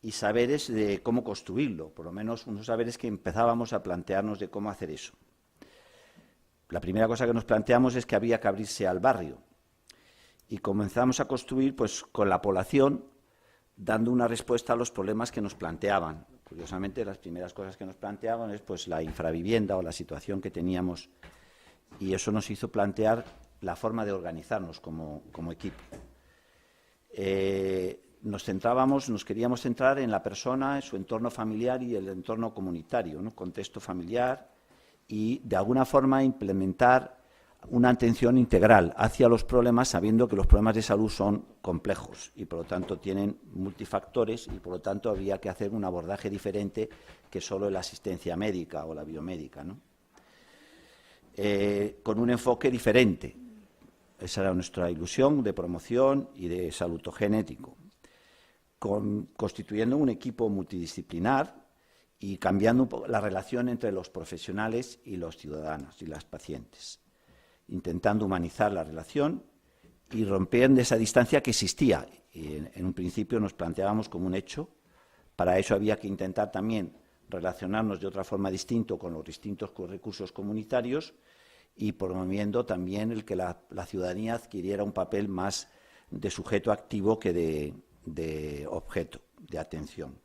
y saberes de cómo construirlo, por lo menos unos saberes que empezábamos a plantearnos de cómo hacer eso. La primera cosa que nos planteamos es que había que abrirse al barrio y comenzamos a construir pues, con la población, dando una respuesta a los problemas que nos planteaban. Curiosamente, las primeras cosas que nos planteaban es pues, la infravivienda o la situación que teníamos, y eso nos hizo plantear la forma de organizarnos como equipo. Nos queríamos centrar en la persona, en su entorno familiar y el entorno comunitario, ¿no? Contexto familiar, y de alguna forma implementar una atención integral hacia los problemas, sabiendo que los problemas de salud son complejos y por lo tanto tienen multifactores y por lo tanto habría que hacer un abordaje diferente que solo la asistencia médica o la biomédica, ¿no? Con un enfoque diferente. Esa era nuestra ilusión de promoción y de salutogenético, constituyendo un equipo multidisciplinar y cambiando un poco la relación entre los profesionales y los ciudadanos y las pacientes, intentando humanizar la relación y rompiendo esa distancia que existía. Y en un principio nos planteábamos como un hecho. Para eso había que intentar también relacionarnos de otra forma distinta con los distintos recursos comunitarios y promoviendo también el que la ciudadanía adquiriera un papel más de sujeto activo que de objeto de atención.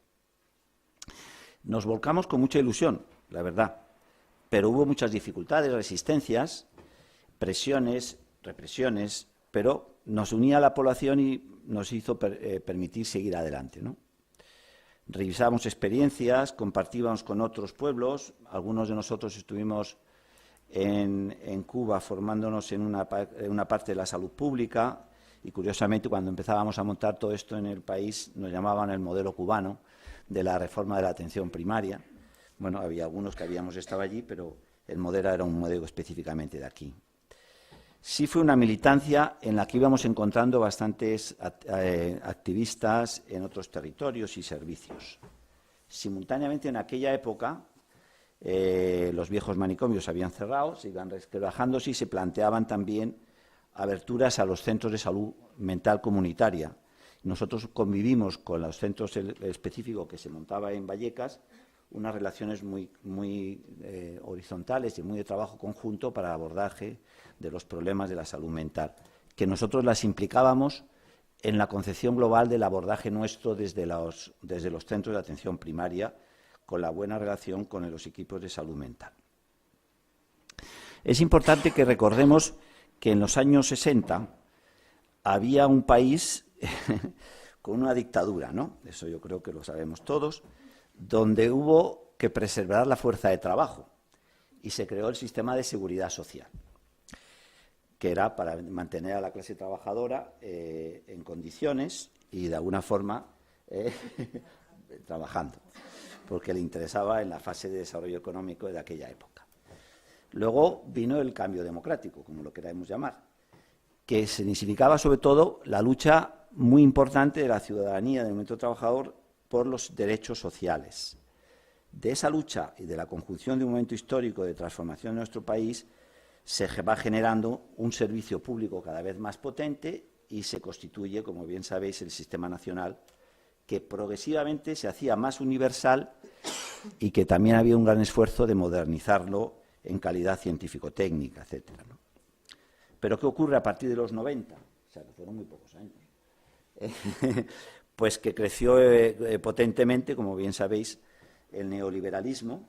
Nos volcamos con mucha ilusión, la verdad, pero hubo muchas dificultades, resistencias, presiones, represiones, pero nos unía a la población y nos hizo permitir seguir adelante, ¿no? Revisábamos experiencias, compartíamos con otros pueblos, algunos de nosotros estuvimos en Cuba formándonos en una parte de la salud pública y curiosamente cuando empezábamos a montar todo esto en el país nos llamaban el modelo cubano de la reforma de la atención primaria. Bueno, había algunos que habíamos estado allí, pero el modelo era un modelo específicamente de aquí. Sí fue una militancia en la que íbamos encontrando bastantes activistas en otros territorios y servicios. Simultáneamente, en aquella época, los viejos manicomios habían cerrado, se iban resquebrajándose y se planteaban también aberturas a los centros de salud mental comunitaria. Nosotros convivimos con los centros específicos que se montaba en Vallecas, unas relaciones muy horizontales y muy de trabajo conjunto para el abordaje de los problemas de la salud mental, que nosotros las implicábamos en la concepción global del abordaje nuestro desde los centros de atención primaria, con la buena relación con los equipos de salud mental. Es importante que recordemos que en los años 60 había un país con una dictadura, ¿no? Eso yo creo que lo sabemos todos, donde hubo que preservar la fuerza de trabajo y se creó el sistema de seguridad social, que era para mantener a la clase trabajadora en condiciones y de alguna forma trabajando, porque le interesaba en la fase de desarrollo económico de aquella época. Luego vino el cambio democrático, como lo queramos llamar, que significaba sobre todo la lucha muy importante de la ciudadanía del movimiento trabajador por los derechos sociales. De esa lucha y de la conjunción de un momento histórico de transformación de nuestro país se va generando un servicio público cada vez más potente y se constituye, como bien sabéis, el Sistema Nacional, que progresivamente se hacía más universal y que también había un gran esfuerzo de modernizarlo en calidad científico-técnica, etcétera, ¿no? Pero ¿qué ocurre a partir de los 90? O sea, que fueron muy pocos años. Pues que creció potentemente, como bien sabéis, el neoliberalismo,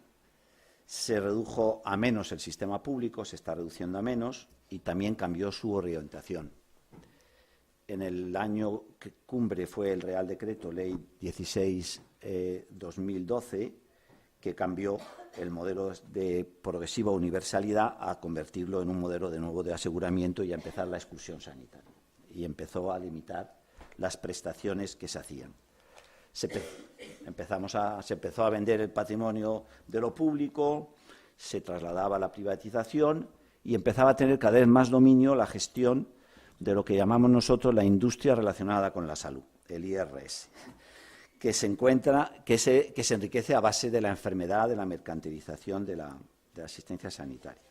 se redujo a menos el sistema público, se está reduciendo a menos, y también cambió su orientación. En el año cumbre fue el Real Decreto Ley 16/2012, que cambió el modelo de progresiva universalidad a convertirlo en un modelo de nuevo de aseguramiento y a empezar la exclusión sanitaria. Y empezó a limitar las prestaciones que se hacían. Se empezó a vender el patrimonio de lo público, se trasladaba a la privatización y empezaba a tener cada vez más dominio la gestión de lo que llamamos nosotros la industria relacionada con la salud, el IRS, que se enriquece a base de la enfermedad, de la mercantilización de la asistencia sanitaria.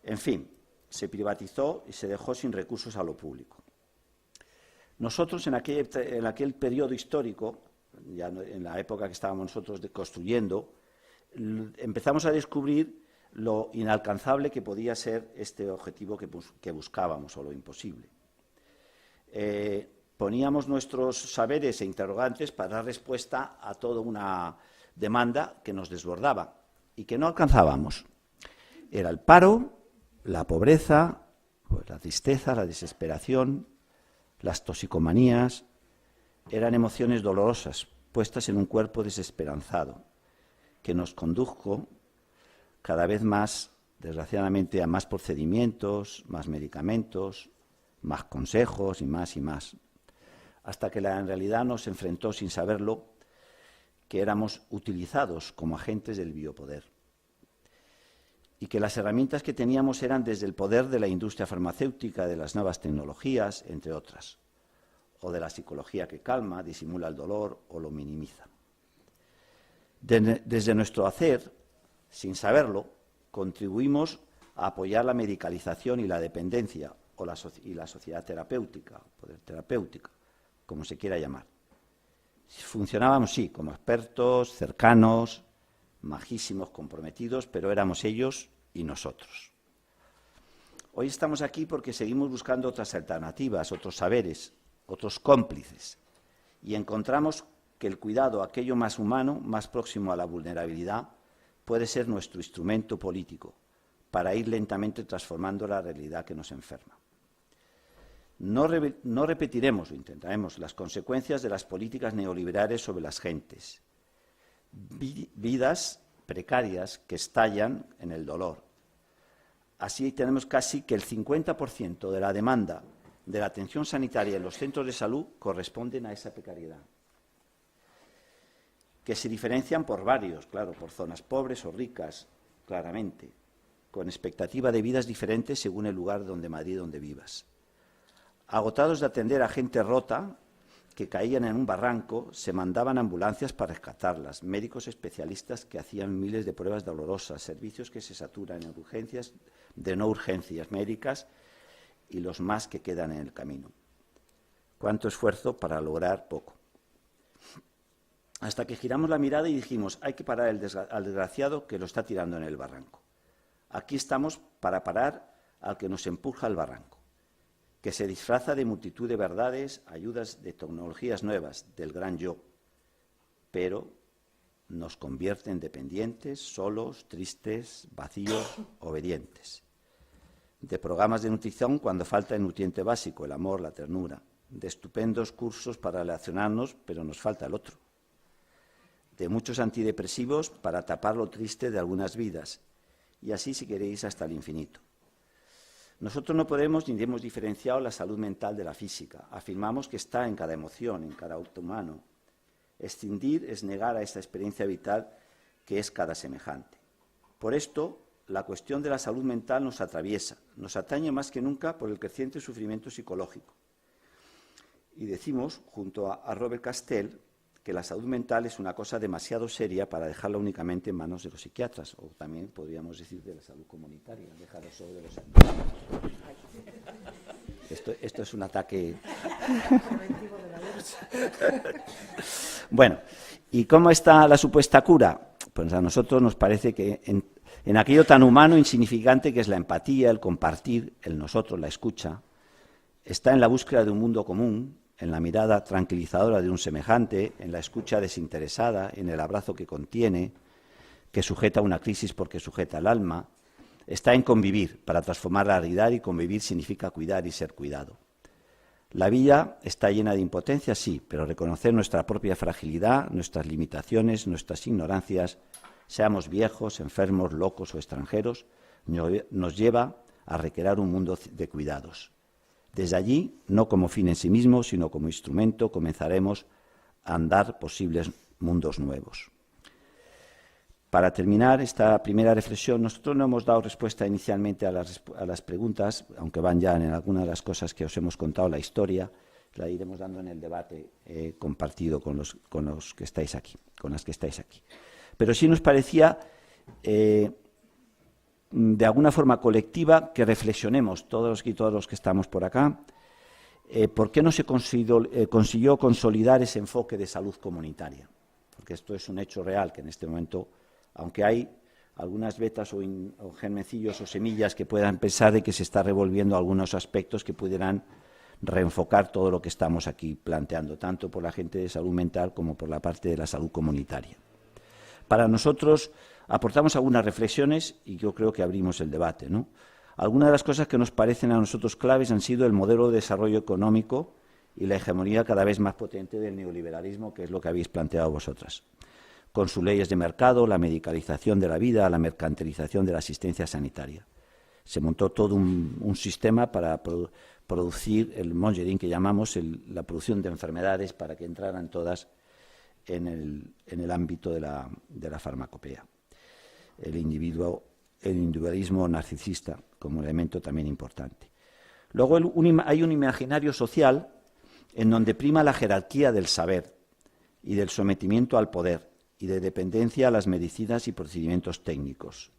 En fin, se privatizó y se dejó sin recursos a lo público. Nosotros en aquel periodo histórico ya en la época que estábamos nosotros construyendo, empezamos a descubrir lo inalcanzable que podía ser este objetivo que buscábamos, o lo imposible. Poníamos nuestros saberes e interrogantes para dar respuesta a toda una demanda que nos desbordaba y que no alcanzábamos. Era el paro, la pobreza, pues la tristeza, la desesperación, las toxicomanías. Eran emociones dolorosas puestas en un cuerpo desesperanzado que nos condujo cada vez más, desgraciadamente, a más procedimientos, más medicamentos, más consejos y más, hasta que en realidad nos enfrentó, sin saberlo, que éramos utilizados como agentes del biopoder y que las herramientas que teníamos eran desde el poder de la industria farmacéutica, de las nuevas tecnologías, entre otras, o de la psicología que calma, disimula el dolor o lo minimiza. Desde nuestro hacer, sin saberlo, contribuimos a apoyar la medicalización y la dependencia y la sociedad terapéutica, poder terapéutica, como se quiera llamar. Funcionábamos, sí, como expertos, cercanos, majísimos, comprometidos, pero éramos ellos y nosotros. Hoy estamos aquí porque seguimos buscando otras alternativas, otros saberes, otros cómplices, y encontramos que el cuidado, aquello más humano, más próximo a la vulnerabilidad, puede ser nuestro instrumento político para ir lentamente transformando la realidad que nos enferma. No repetiremos, o intentaremos, las consecuencias de las políticas neoliberales sobre las gentes. Vidas precarias que estallan en el dolor. Así tenemos casi que el 50% de la demanda de la atención sanitaria en los centros de salud corresponden a esa precariedad, que se diferencian por varios, claro, por zonas pobres o ricas, claramente, con expectativa de vidas diferentes según el lugar donde vivas. Agotados de atender a gente rota que caían en un barranco, se mandaban ambulancias para rescatarlas, médicos especialistas que hacían miles de pruebas dolorosas, servicios que se saturan en urgencias, de no urgencias médicas y los más que quedan en el camino. Cuánto esfuerzo para lograr poco. Hasta que giramos la mirada y dijimos, hay que parar al desgraciado que lo está tirando en el barranco. Aquí estamos para parar al que nos empuja al barranco, que se disfraza de multitud de verdades, ayudas de tecnologías nuevas, del gran yo, pero nos convierte en dependientes, solos, tristes, vacíos, obedientes. De programas de nutrición cuando falta el nutriente básico, el amor, la ternura. De estupendos cursos para relacionarnos, pero nos falta el otro. De muchos antidepresivos para tapar lo triste de algunas vidas. Y así, si queréis, hasta el infinito. Nosotros no podemos ni hemos diferenciado la salud mental de la física. Afirmamos que está en cada emoción, en cada acto humano. Escindir es negar a esta experiencia vital que es cada semejante. Por esto, la cuestión de la salud mental nos atraviesa, nos atañe más que nunca por el creciente sufrimiento psicológico. Y decimos, junto a Robert Castell, que la salud mental es una cosa demasiado seria para dejarla únicamente en manos de los psiquiatras, o también podríamos decir de la salud comunitaria, dejarlo sobre los enfermos. Esto es un ataque. Bueno, ¿y cómo está la supuesta cura? Pues a nosotros nos parece que en aquello tan humano e insignificante que es la empatía, el compartir, el nosotros, la escucha, está en la búsqueda de un mundo común, en la mirada tranquilizadora de un semejante, en la escucha desinteresada, en el abrazo que contiene, que sujeta una crisis porque sujeta el alma, está en convivir para transformar la realidad, y convivir significa cuidar y ser cuidado. La vida está llena de impotencia, sí, pero reconocer nuestra propia fragilidad, nuestras limitaciones, nuestras ignorancias, seamos viejos, enfermos, locos o extranjeros, nos lleva a recrear un mundo de cuidados. Desde allí, no como fin en sí mismo, sino como instrumento, comenzaremos a andar posibles mundos nuevos. Para terminar esta primera reflexión, nosotros no hemos dado respuesta inicialmente a las preguntas, aunque van ya en algunas de las cosas que os hemos contado, la historia, la iremos dando en el debate compartido con los que estáis aquí, con las que estáis aquí. Pero sí nos parecía, de alguna forma colectiva, que reflexionemos todos los que estamos por acá, ¿por qué no se consiguió consolidar ese enfoque de salud comunitaria? Porque esto es un hecho real, que en este momento, aunque hay algunas vetas o germencillos o semillas que puedan pensar de que se está revolviendo algunos aspectos que pudieran reenfocar todo lo que estamos aquí planteando, tanto por la gente de salud mental como por la parte de la salud comunitaria. Para nosotros aportamos algunas reflexiones y yo creo que abrimos el debate, ¿no? Algunas de las cosas que nos parecen a nosotros claves han sido el modelo de desarrollo económico y la hegemonía cada vez más potente del neoliberalismo, que es lo que habéis planteado vosotras, con sus leyes de mercado, la medicalización de la vida, la mercantilización de la asistencia sanitaria. Se montó todo un sistema para producir el mongering, que llamamos la producción de enfermedades, para que entraran todas en el ámbito de la farmacopea. El individualismo narcisista como elemento también importante. Luego hay un imaginario social en donde prima la jerarquía del saber y del sometimiento al poder y de dependencia a las medicinas y procedimientos técnicos.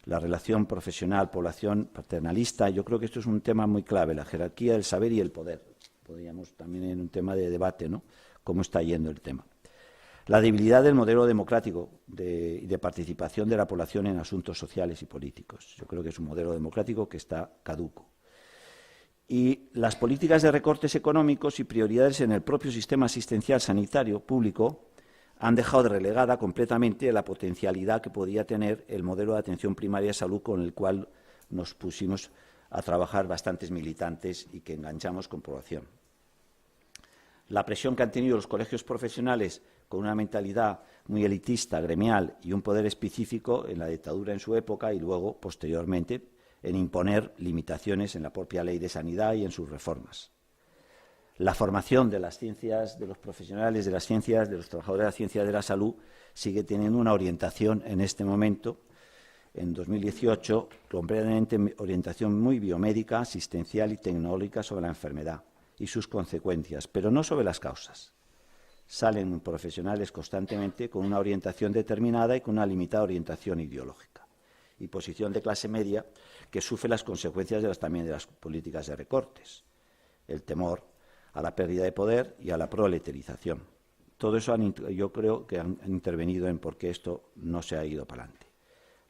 La relación profesional-población paternalista, yo creo que esto es un tema muy clave, la jerarquía del saber y el poder. Podríamos también en un tema de debate, ¿no?, cómo está yendo el tema. La debilidad del modelo democrático y de participación de la población en asuntos sociales y políticos. Yo creo que es un modelo democrático que está caduco. Y las políticas de recortes económicos y prioridades en el propio sistema asistencial sanitario público han dejado de relegada completamente la potencialidad que podía tener el modelo de atención primaria de salud con el cual nos pusimos a trabajar bastantes militantes y que enganchamos con población. La presión que han tenido los colegios profesionales con una mentalidad muy elitista, gremial y un poder específico en la dictadura en su época y luego, posteriormente, en imponer limitaciones en la propia ley de sanidad y en sus reformas. La formación de las ciencias, de los profesionales de las ciencias, de los trabajadores de la ciencia de la salud, sigue teniendo una orientación en este momento, en 2018, completamente orientación muy biomédica, asistencial y tecnológica sobre la enfermedad y sus consecuencias, pero no sobre las causas. Salen profesionales constantemente con una orientación determinada y con una limitada orientación ideológica. Y posición de clase media que sufre las consecuencias también de las políticas de recortes. El temor a la pérdida de poder y a la proletarización. Todo eso yo creo que han intervenido en por qué esto no se ha ido para adelante.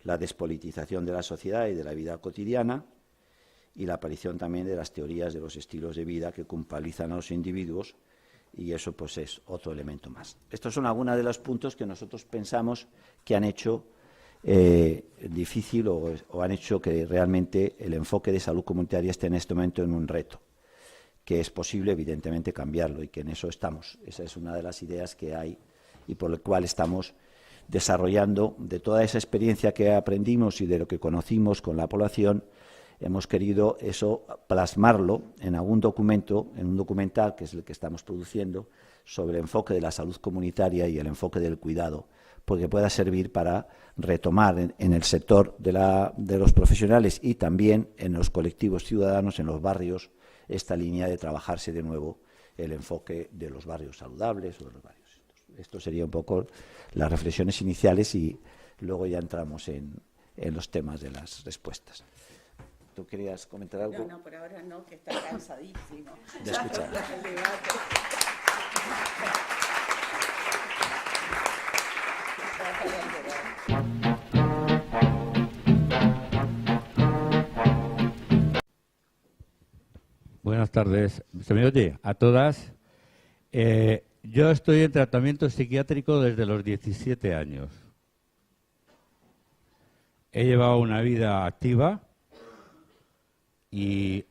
La despolitización de la sociedad y de la vida cotidiana y la aparición también de las teorías de los estilos de vida que culpabilizan a los individuos, y eso pues es otro elemento más. Estos son algunos de los puntos que nosotros pensamos que han hecho difícil o han hecho que realmente el enfoque de salud comunitaria esté en este momento en un reto, que es posible evidentemente cambiarlo y que en eso estamos. Esa es una de las ideas que hay y por la cual estamos desarrollando de toda esa experiencia que aprendimos y de lo que conocimos con la población. Hemos querido eso plasmarlo en algún documento, en un documental que es el que estamos produciendo sobre el enfoque de la salud comunitaria y el enfoque del cuidado, porque pueda servir para retomar en el sector de los profesionales y también en los colectivos ciudadanos, en los barrios, esta línea de trabajarse de nuevo el enfoque de los barrios saludables o de los barrios. Esto sería un poco las reflexiones iniciales y luego ya entramos en los temas de las respuestas. ¿Tú querías comentar algo? No, por ahora no, que está cansadísimo. De escuchar. Buenas tardes. ¿Se me oye? A todas. Yo estoy en tratamiento psiquiátrico desde los 17 años. He llevado una vida activa y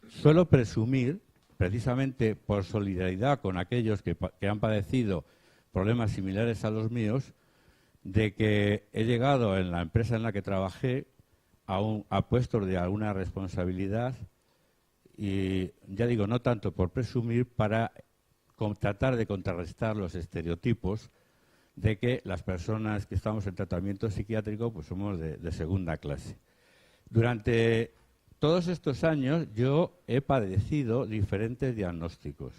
suelo presumir, precisamente por solidaridad con aquellos que han padecido problemas similares a los míos, de que he llegado en la empresa en la que trabajé a puestos de alguna responsabilidad y, ya digo, no tanto por presumir, para tratar de contrarrestar los estereotipos de que las personas que estamos en tratamiento psiquiátrico pues somos de segunda clase. Durante todos estos años yo he padecido diferentes diagnósticos.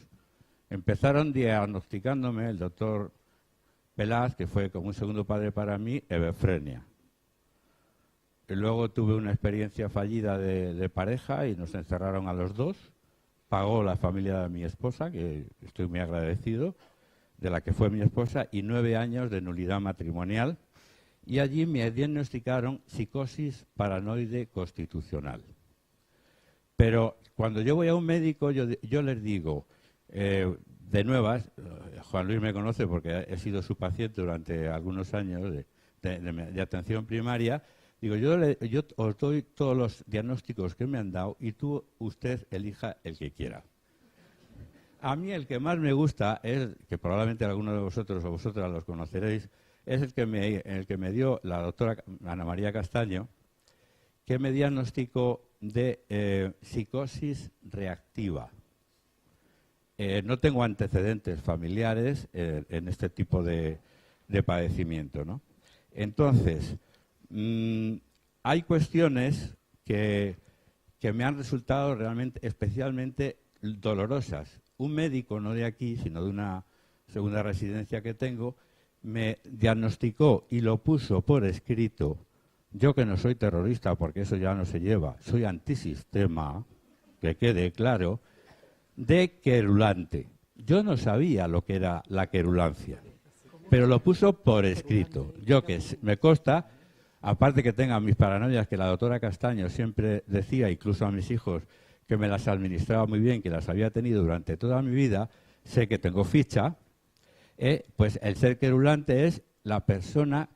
Empezaron diagnosticándome el doctor Pelaz, que fue como un segundo padre para mí, hebefrenia. Y luego tuve una experiencia fallida de pareja y nos encerraron a los dos pagó la familia de mi esposa, que estoy muy agradecido, de la que fue mi esposa, y 9 años de nulidad matrimonial. Y allí me diagnosticaron psicosis paranoide constitucional. Pero cuando yo voy a un médico, yo les digo, de nuevas, Juan Luis me conoce porque he sido su paciente durante algunos años de atención primaria, digo, yo os doy todos los diagnósticos que me han dado y usted elija el que quiera. A mí el que más me gusta es, que probablemente alguno de vosotros o vosotras los conoceréis, es el que me dio la doctora Ana María Castaño, que me diagnosticó de psicosis reactiva. No tengo antecedentes familiares en este tipo de padecimiento, ¿no? Entonces, hay cuestiones que me han resultado realmente, especialmente dolorosas. Un médico, no de aquí, sino de una segunda residencia que tengo, me diagnosticó y lo puso por escrito. Yo, que no soy terrorista, porque eso ya no se lleva, soy antisistema, que quede claro, de querulante. Yo no sabía lo que era la querulancia, pero lo puso por escrito. Yo, que me consta, aparte que tenga mis paranoias, que la doctora Castaño siempre decía, incluso a mis hijos, que me las administraba muy bien, que las había tenido durante toda mi vida, sé que tengo ficha, pues el ser querulante es la persona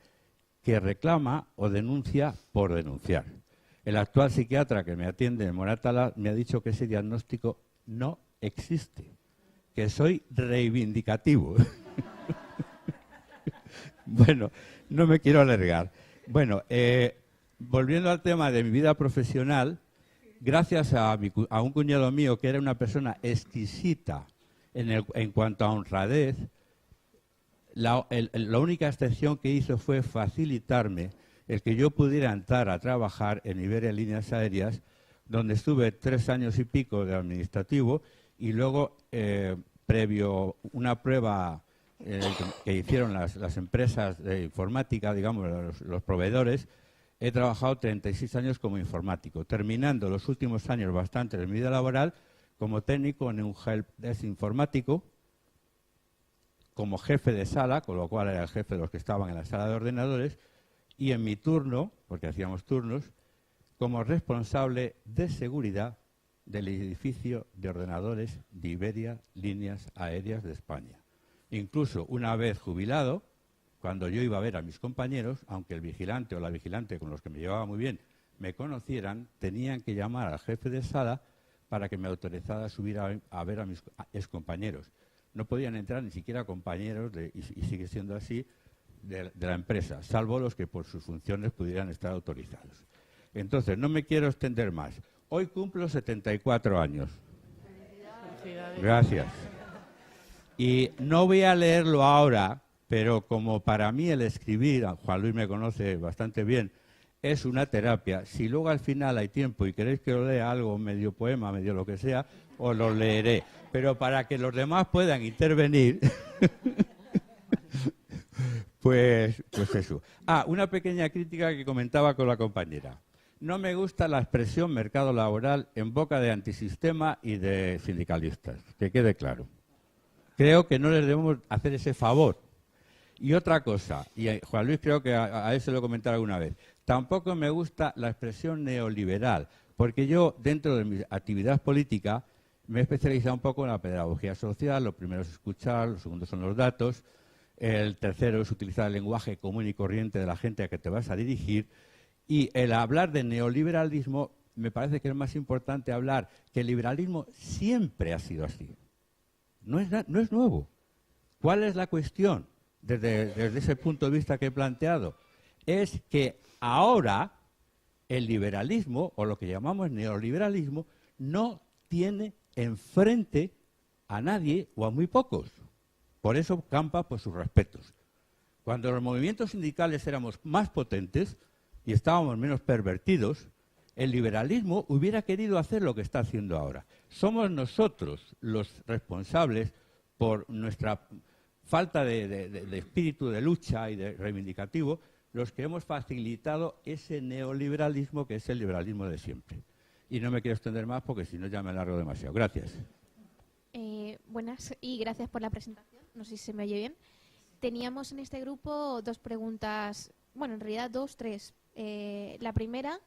que reclama o denuncia por denunciar. El actual psiquiatra que me atiende en Moratalá me ha dicho que ese diagnóstico no existe, que soy reivindicativo. Bueno, no me quiero alargar. Bueno, volviendo al tema de mi vida profesional, gracias a un cuñado mío que era una persona exquisita en cuanto a honradez, la única excepción que hizo fue facilitarme el que yo pudiera entrar a trabajar en Iberia Líneas Aéreas, donde estuve 3 años y pico de administrativo y luego, previo una prueba que hicieron las empresas de informática, digamos, los proveedores, he trabajado 36 años como informático, terminando los últimos años bastante de mi vida laboral como técnico en un helpdesk informático, como jefe de sala, con lo cual era el jefe de los que estaban en la sala de ordenadores, y en mi turno, porque hacíamos turnos, como responsable de seguridad del edificio de ordenadores de Iberia Líneas Aéreas de España. Incluso una vez jubilado, cuando yo iba a ver a mis compañeros, aunque el vigilante o la vigilante con los que me llevaba muy bien me conocieran, tenían que llamar al jefe de sala para que me autorizara a subir a ver a mis excompañeros. No podían entrar ni siquiera compañeros, y sigue siendo así, de la empresa, salvo los que por sus funciones pudieran estar autorizados. Entonces, no me quiero extender más. Hoy cumplo 74 años. Gracias. Y no voy a leerlo ahora, pero como para mí el escribir, Juan Luis me conoce bastante bien, es una terapia. Si luego al final hay tiempo y queréis que os lea algo, medio poema, medio lo que sea, os lo leeré. Pero para que los demás puedan intervenir, pues eso. Una pequeña crítica que comentaba con la compañera. No me gusta la expresión mercado laboral en boca de antisistema y de sindicalistas, que quede claro. Creo que no les debemos hacer ese favor. Y otra cosa, y Juan Luis creo que a él se lo he comentado alguna vez, tampoco me gusta la expresión neoliberal, porque yo, dentro de mi actividad política, me he especializado un poco en la pedagogía social. Lo primero es escuchar, lo segundo son los datos, el tercero es utilizar el lenguaje común y corriente de la gente a que te vas a dirigir, y el hablar de neoliberalismo me parece que es más importante hablar que el liberalismo siempre ha sido así. No es nuevo. ¿Cuál es la cuestión desde ese punto de vista que he planteado? Es que ahora el liberalismo, o lo que llamamos neoliberalismo, no tiene enfrente a nadie o a muy pocos. Por eso campa por sus respetos. Cuando los movimientos sindicales éramos más potentes y estábamos menos pervertidos, el liberalismo hubiera querido hacer lo que está haciendo ahora. Somos nosotros los responsables por nuestra falta de espíritu de lucha y de reivindicativo, los que hemos facilitado ese neoliberalismo que es el liberalismo de siempre. y no me quiero extender más porque si no ya me alargo demasiado. Gracias. Buenas y gracias por la presentación. No sé si se me oye bien. Teníamos en este grupo dos preguntas, bueno, en realidad tres. La primera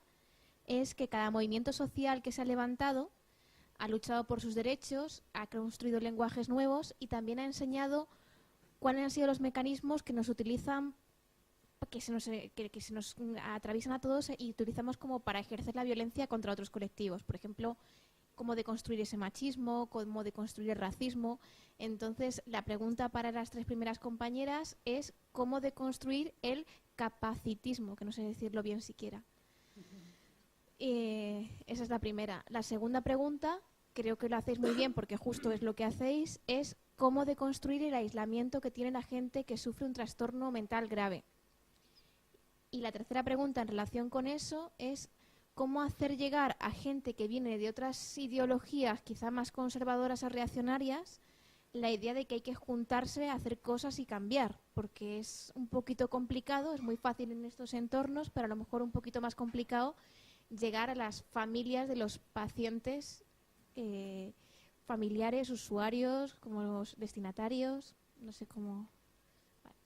es que cada movimiento social que se ha levantado ha luchado por sus derechos, ha construido lenguajes nuevos y también ha enseñado cuáles han sido los mecanismos que nos utilizan, que se nos atraviesan a todos y utilizamos como para ejercer la violencia contra otros colectivos. Por ejemplo, cómo deconstruir ese machismo, cómo deconstruir el racismo. Entonces, la pregunta para las tres primeras compañeras es cómo deconstruir el capacitismo, que no sé decirlo bien siquiera. Esa es la primera. La segunda pregunta, creo que lo hacéis muy bien porque justo es lo que hacéis, es cómo deconstruir el aislamiento que tiene la gente que sufre un trastorno mental grave. Y la tercera pregunta en relación con eso es cómo hacer llegar a gente que viene de otras ideologías quizá más conservadoras o reaccionarias la idea de que hay que juntarse, hacer cosas y cambiar, porque es un poquito complicado, es muy fácil en estos entornos, pero a lo mejor un poquito más complicado llegar a las familias de los pacientes, familiares, usuarios, como los destinatarios, no sé cómo. Vale.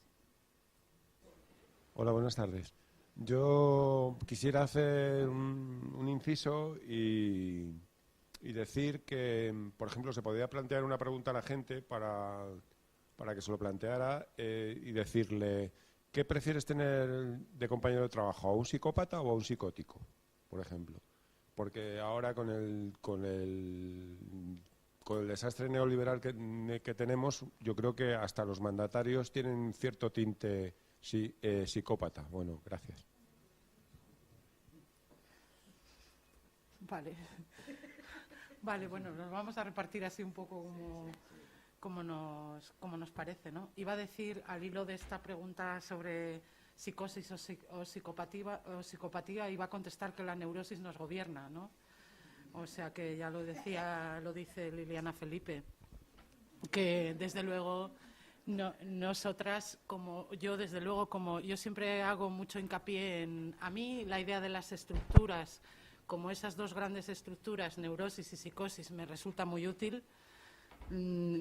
Hola, buenas tardes. Yo quisiera hacer un inciso y decir que, por ejemplo, se podría plantear una pregunta a la gente para que se lo planteara y decirle, ¿qué prefieres tener de compañero de trabajo, a un psicópata o a un psicótico, por ejemplo? Porque ahora con el desastre neoliberal que tenemos, yo creo que hasta los mandatarios tienen cierto tinte psicópata. Bueno, gracias. Vale, bueno, nos vamos a repartir así un poco como nos parece, ¿no? Iba a decir, al hilo de esta pregunta sobre psicosis o psicopatía, iba a contestar que la neurosis nos gobierna, ¿no? O sea que ya lo dice Liliana Felipe, que desde luego nosotras, desde luego, como yo siempre hago mucho hincapié en, a mí la idea de las estructuras, como esas dos grandes estructuras, neurosis y psicosis, me resulta muy útil.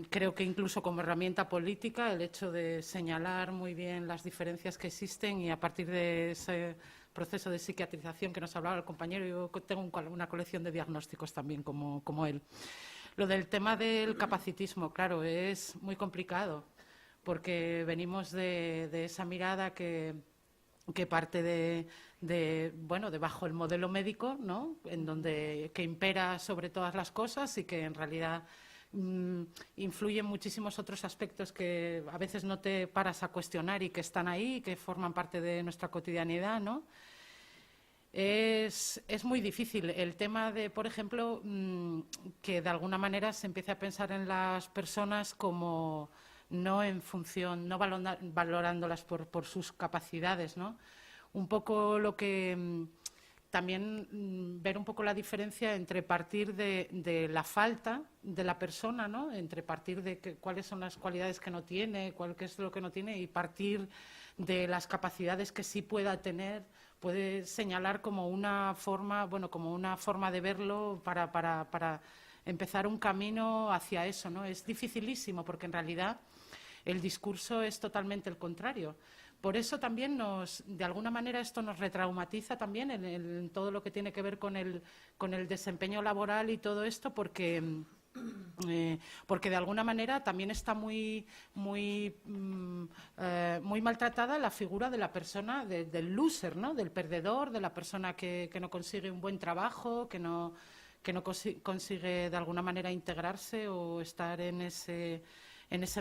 Creo que incluso como herramienta política, el hecho de señalar muy bien las diferencias que existen y a partir de ese proceso de psiquiatrización que nos hablaba el compañero, yo tengo una colección de diagnósticos también como él. Lo del tema del capacitismo, claro, es muy complicado porque venimos de esa mirada que parte de bajo el modelo médico, ¿no? Que impera sobre todas las cosas y que en realidad influyen muchísimos otros aspectos que a veces no te paras a cuestionar y que están ahí y que forman parte de nuestra cotidianidad, ¿no? Es muy difícil el tema de, por ejemplo, que de alguna manera se empiece a pensar en las personas como no en función, no valorándolas por sus capacidades, ¿no? Un poco lo que también ver un poco la diferencia entre partir de la falta de la persona, ¿no? Entre partir de cuáles son las cualidades que no tiene, qué es lo que no tiene y partir de las capacidades que sí pueda tener, puede señalar como una forma, como una forma de verlo para empezar un camino hacia eso, ¿no? Es dificilísimo porque en realidad el discurso es totalmente el contrario. Por eso también de alguna manera esto nos retraumatiza también en todo lo que tiene que ver con el desempeño laboral y todo esto, porque de alguna manera también está muy maltratada la figura de la persona, del loser, ¿no? Del perdedor, de la persona que no consigue un buen trabajo, que no consigue de alguna manera integrarse o estar en ese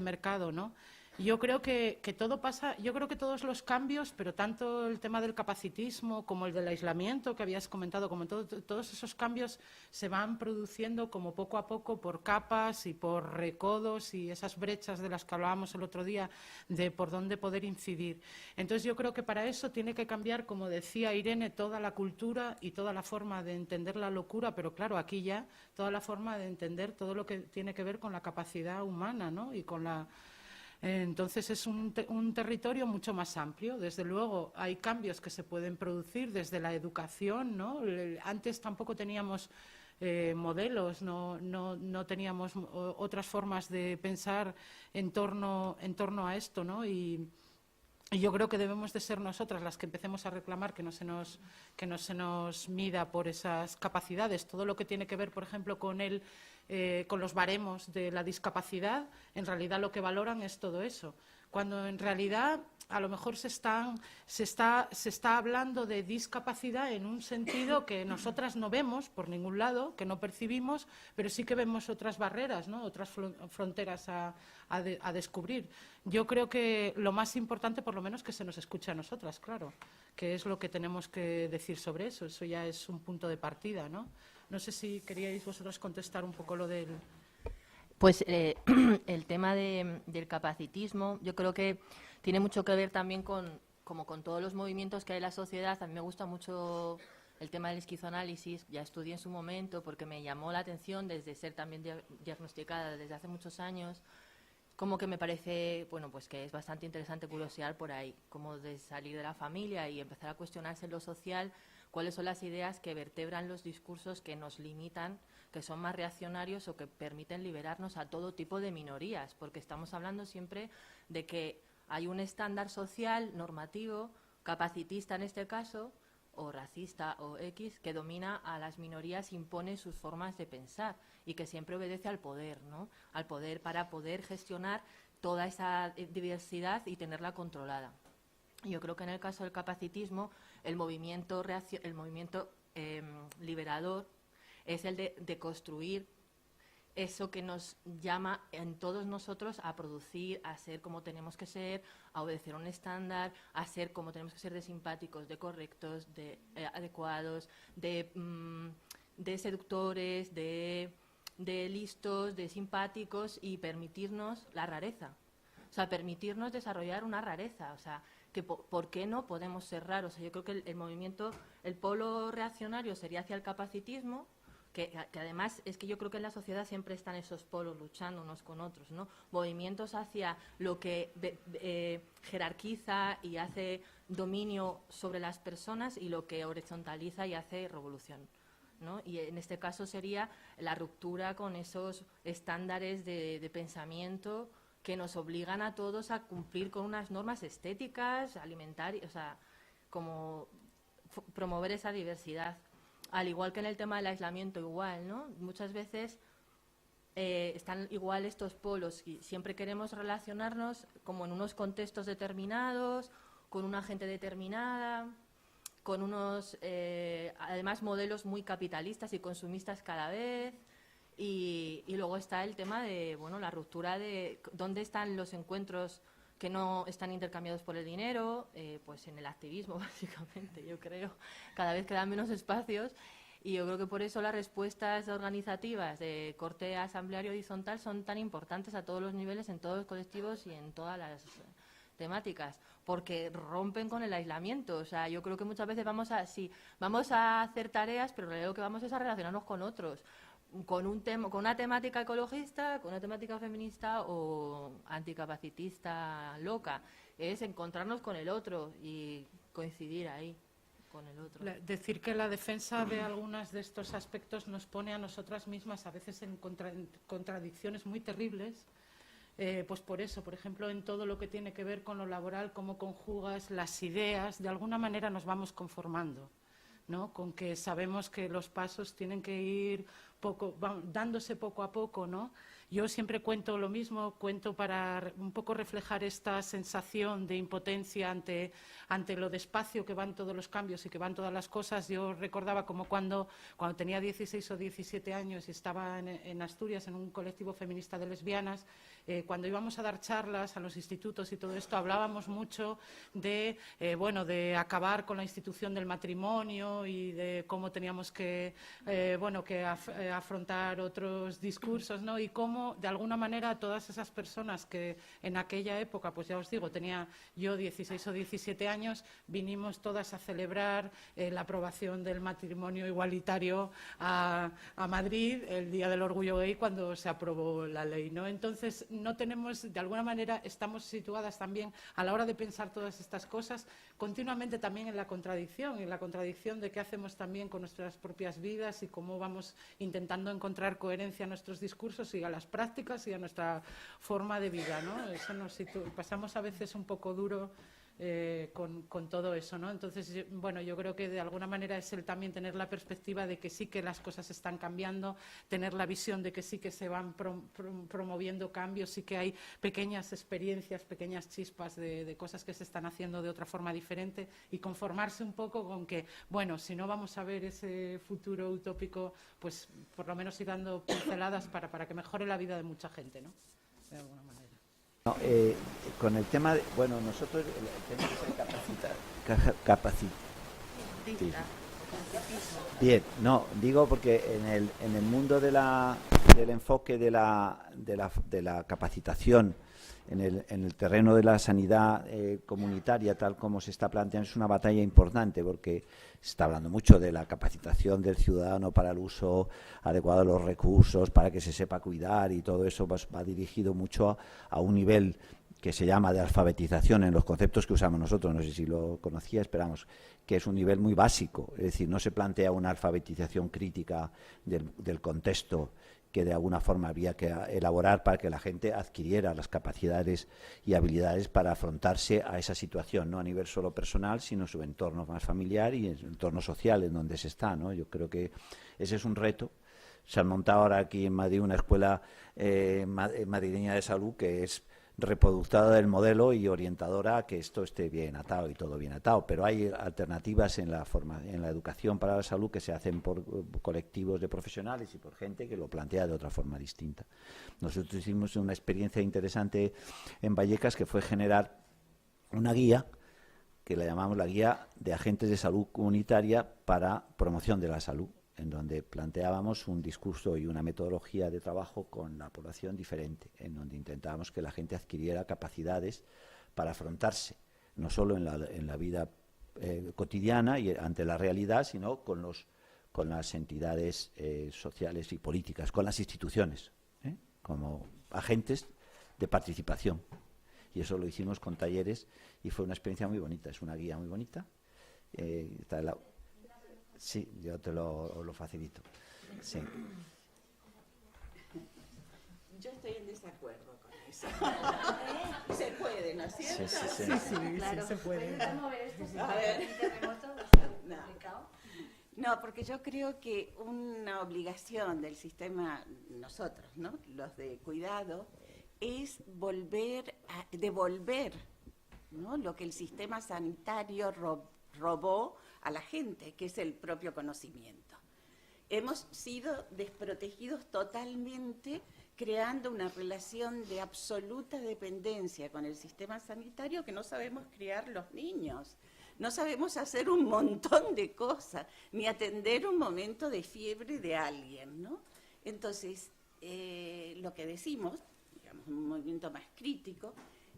mercado, ¿no? Yo creo que todo pasa, yo creo que todos los cambios, pero tanto el tema del capacitismo como el del aislamiento que habías comentado, como todos esos cambios se van produciendo como poco a poco por capas y por recodos y esas brechas de las que hablábamos el otro día de por dónde poder incidir. Entonces yo creo que para eso tiene que cambiar, como decía Irene, toda la cultura y toda la forma de entender la locura, pero claro, aquí ya toda la forma de entender todo lo que tiene que ver con la capacidad humana, ¿no? Y con Entonces es un territorio mucho más amplio. Desde luego hay cambios que se pueden producir desde la educación, ¿no? Antes tampoco teníamos modelos, no teníamos otras formas de pensar en torno a esto, ¿no? Y yo creo que debemos de ser nosotras las que empecemos a reclamar que no se nos mida por esas capacidades. Todo lo que tiene que ver, por ejemplo, con los baremos de la discapacidad, en realidad lo que valoran es todo eso. Cuando en realidad a lo mejor se está hablando de discapacidad en un sentido que nosotras no vemos por ningún lado, que no percibimos, pero sí que vemos otras barreras, ¿no? Otras fronteras a descubrir. Yo creo que lo más importante, por lo menos, que se nos escuche a nosotras, claro, que es lo que tenemos que decir sobre eso. Eso ya es un punto de partida, ¿no? No sé si queríais vosotros contestar un poco lo del... Pues el tema del capacitismo, yo creo que tiene mucho que ver también con todos los movimientos que hay en la sociedad. A mí me gusta mucho el tema del esquizoanálisis, ya estudié en su momento porque me llamó la atención desde ser también diagnosticada desde hace muchos años, como que me parece, bueno, pues que es bastante interesante curiosear por ahí, como de salir de la familia y empezar a cuestionarse en lo social, cuáles son las ideas que vertebran los discursos que nos limitan, que son más reaccionarios o que permiten liberarnos a todo tipo de minorías, porque estamos hablando siempre de que hay un estándar social, normativo, capacitista en este caso, o racista o X, que domina a las minorías, impone sus formas de pensar y que siempre obedece al poder, ¿no? Al poder para poder gestionar toda esa diversidad y tenerla controlada. Yo creo que en el caso del capacitismo, el movimiento liberador es el de construir eso que nos llama en todos nosotros a producir, a ser como tenemos que ser, a obedecer un estándar, a ser como tenemos que ser, de simpáticos, de correctos, de adecuados, de seductores, de listos, de simpáticos, y permitirnos la rareza. O sea, permitirnos desarrollar una rareza. O sea, que ¿por qué no podemos ser raros? O sea, yo creo que el movimiento, el polo reaccionario sería hacia el capacitismo, que además es que yo creo que en la sociedad siempre están esos polos luchando unos con otros, ¿no? Movimientos hacia lo que jerarquiza y hace dominio sobre las personas, y lo que horizontaliza y hace revolución, ¿no? Y en este caso sería la ruptura con esos estándares de pensamiento que nos obligan a todos a cumplir con unas normas estéticas, alimentarias, o sea, como promover esa diversidad. Al igual que en el tema del aislamiento, igual, ¿no? Muchas veces están igual estos polos y siempre queremos relacionarnos como en unos contextos determinados, con una gente determinada, con unos, además, modelos muy capitalistas y consumistas cada vez. Y luego está el tema de, bueno, la ruptura de dónde están los encuentros que no están intercambiados por el dinero, pues en el activismo, básicamente, yo creo. Cada vez quedan menos espacios, y yo creo que por eso las respuestas organizativas de corte asambleario horizontal son tan importantes a todos los niveles, en todos los colectivos y en todas las temáticas, porque rompen con el aislamiento. O sea, yo creo que muchas veces vamos a hacer tareas, pero lo que vamos es a relacionarnos con otros, con una temática ecologista, con una temática feminista o anticapacitista loca. Es encontrarnos con el otro y coincidir ahí con el otro. Decir que la defensa de algunos de estos aspectos nos pone a nosotras mismas a veces en contradicciones muy terribles. Pues por eso, por ejemplo, en todo lo que tiene que ver con lo laboral, cómo conjugas las ideas, de alguna manera nos vamos conformando, ¿no? Con que sabemos que los pasos tienen que ir dándose poco a poco, ¿no? Yo siempre cuento lo mismo, cuento para un poco reflejar esta sensación de impotencia ante lo despacio que van todos los cambios y que van todas las cosas. Yo recordaba como cuando tenía 16 o 17 años y estaba en Asturias en un colectivo feminista de lesbianas, cuando íbamos a dar charlas a los institutos y todo esto, hablábamos mucho de acabar con la institución del matrimonio y de cómo teníamos que afrontar otros discursos, ¿no? Y cómo cómo, de alguna manera, todas esas personas que en aquella época, pues ya os digo, tenía yo 16 o 17 años, vinimos todas a celebrar la aprobación del matrimonio igualitario a Madrid el Día del Orgullo Gay, cuando se aprobó la ley, ¿no? Entonces, no tenemos, de alguna manera, estamos situadas también a la hora de pensar todas estas cosas continuamente también en la contradicción de qué hacemos también con nuestras propias vidas y cómo vamos intentando encontrar coherencia a nuestros discursos y a las prácticas y a nuestra forma de vida, ¿no? Eso pasamos a veces un poco duro con todo eso, ¿no? Entonces, bueno, yo creo que de alguna manera es el también tener la perspectiva de que sí que las cosas están cambiando, tener la visión de que sí que se van promoviendo cambios, sí que hay pequeñas experiencias, pequeñas chispas de cosas que se están haciendo de otra forma diferente y conformarse un poco con que, bueno, si no vamos a ver ese futuro utópico, pues por lo menos ir dando pinceladas para que mejore la vida de mucha gente, ¿no? De alguna manera. No, con el tema de, bueno, nosotros el tema de capacitar. Bien, no, digo porque en el mundo del enfoque de la capacitación en el terreno de la sanidad comunitaria, tal como se está planteando, es una batalla importante, porque se está hablando mucho de la capacitación del ciudadano para el uso adecuado de los recursos, para que se sepa cuidar, y todo eso va dirigido mucho a un nivel que se llama de alfabetización en los conceptos que usamos nosotros, no sé si lo conocía, esperamos, que es un nivel muy básico, es decir, no se plantea una alfabetización crítica del contexto que de alguna forma había que elaborar para que la gente adquiriera las capacidades y habilidades para afrontarse a esa situación, no a nivel solo personal, sino su entorno más familiar y el entorno social en donde se está, ¿no? Yo creo que ese es un reto. Se ha montado ahora aquí en Madrid una escuela madrileña de salud que es reproductora del modelo y orientadora a que esto esté bien atado y todo bien atado, pero hay alternativas en la educación para la salud que se hacen por colectivos de profesionales y por gente que lo plantea de otra forma distinta. Nosotros hicimos una experiencia interesante en Vallecas, que fue generar una guía que la llamamos la guía de agentes de salud comunitaria para promoción de la salud, en donde planteábamos un discurso y una metodología de trabajo con la población diferente, en donde intentábamos que la gente adquiriera capacidades para afrontarse, no solo en la vida cotidiana y ante la realidad, sino con las entidades sociales y políticas, con las instituciones, como agentes de participación. Y eso lo hicimos con talleres y fue una experiencia muy bonita, es una guía muy bonita. Sí, yo te lo facilito. Sí. Yo estoy en desacuerdo con eso. Se puede, ¿no es cierto? Sí, claro. Sí, se puede. A ver. No, porque yo creo que una obligación del sistema, nosotros, ¿no?, los de cuidado, es devolver, ¿no?, lo que el sistema sanitario robó a la gente, que es el propio conocimiento. Hemos sido desprotegidos totalmente, creando una relación de absoluta dependencia con el sistema sanitario, que no sabemos criar los niños, no sabemos hacer un montón de cosas, ni atender un momento de fiebre de alguien, ¿no? Entonces, lo que decimos, digamos, un movimiento más crítico,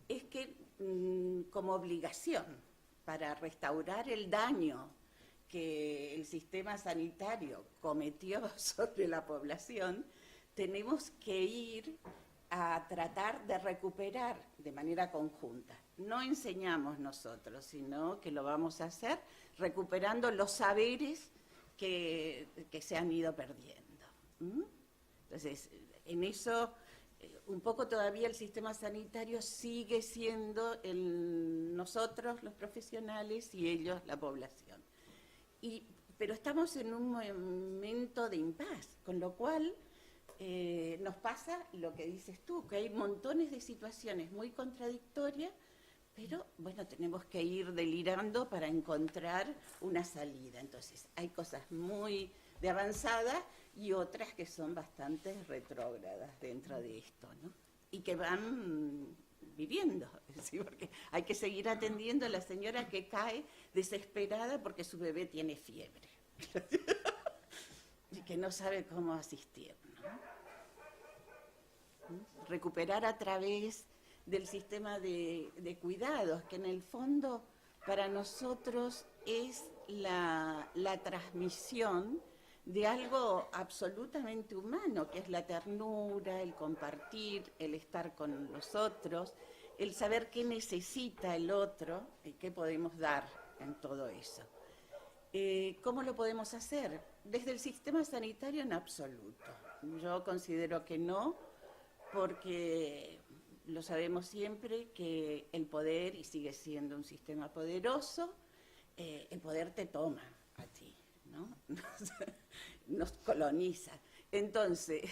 es que como obligación para restaurar el daño que el sistema sanitario cometió sobre la población, tenemos que ir a tratar de recuperar de manera conjunta. No enseñamos nosotros, sino que lo vamos a hacer recuperando los saberes que se han ido perdiendo. Entonces, en eso, un poco todavía el sistema sanitario sigue siendo nosotros los profesionales y ellos la población. Pero estamos en un momento de impas, con lo cual nos pasa lo que dices tú, que hay montones de situaciones muy contradictorias, pero bueno, tenemos que ir delirando para encontrar una salida. Entonces, hay cosas muy de avanzada y otras que son bastante retrógradas dentro de esto, ¿no? Y que van viviendo, ¿sí? Porque hay que seguir atendiendo a la señora que cae desesperada porque su bebé tiene fiebre y que no sabe cómo asistir, ¿no? recuperar a través del sistema de cuidados, que en el fondo para nosotros es la transmisión de algo absolutamente humano, que es la ternura, el compartir, el estar con los otros, el saber qué necesita el otro y qué podemos dar en todo eso. ¿Cómo lo podemos hacer? Desde el sistema sanitario en absoluto. Yo considero que no, porque lo sabemos siempre que el poder, y sigue siendo un sistema poderoso, el poder te toma a ti, ¿no? Nos coloniza. Entonces,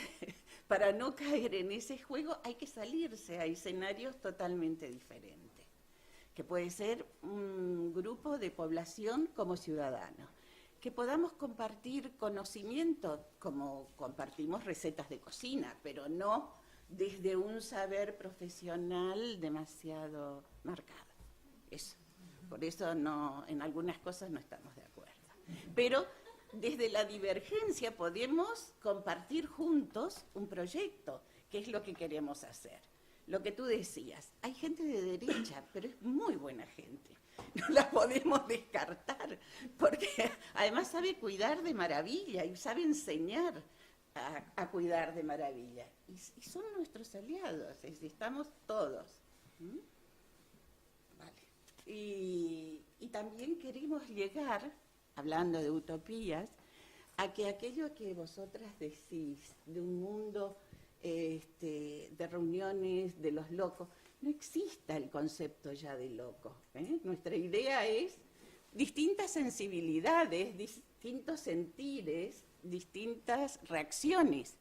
para no caer en ese juego hay que salirse a escenarios totalmente diferentes, que puede ser un grupo de población como ciudadanos, que podamos compartir conocimiento, como compartimos recetas de cocina, pero no desde un saber profesional demasiado marcado. Eso. Por eso no, en algunas cosas no estamos de acuerdo. Pero desde la divergencia podemos compartir juntos un proyecto, que es lo que queremos hacer. Lo que tú decías, hay gente de derecha, pero es muy buena gente. No la podemos descartar, porque además sabe cuidar de maravilla y sabe enseñar a cuidar de maravilla. Y son nuestros aliados, estamos todos. Vale. Y también queremos llegar, hablando de utopías, a que aquello que vosotras decís de un mundo de reuniones de los locos, no exista el concepto ya de loco. Nuestra idea es distintas sensibilidades, distintos sentires, distintas reacciones,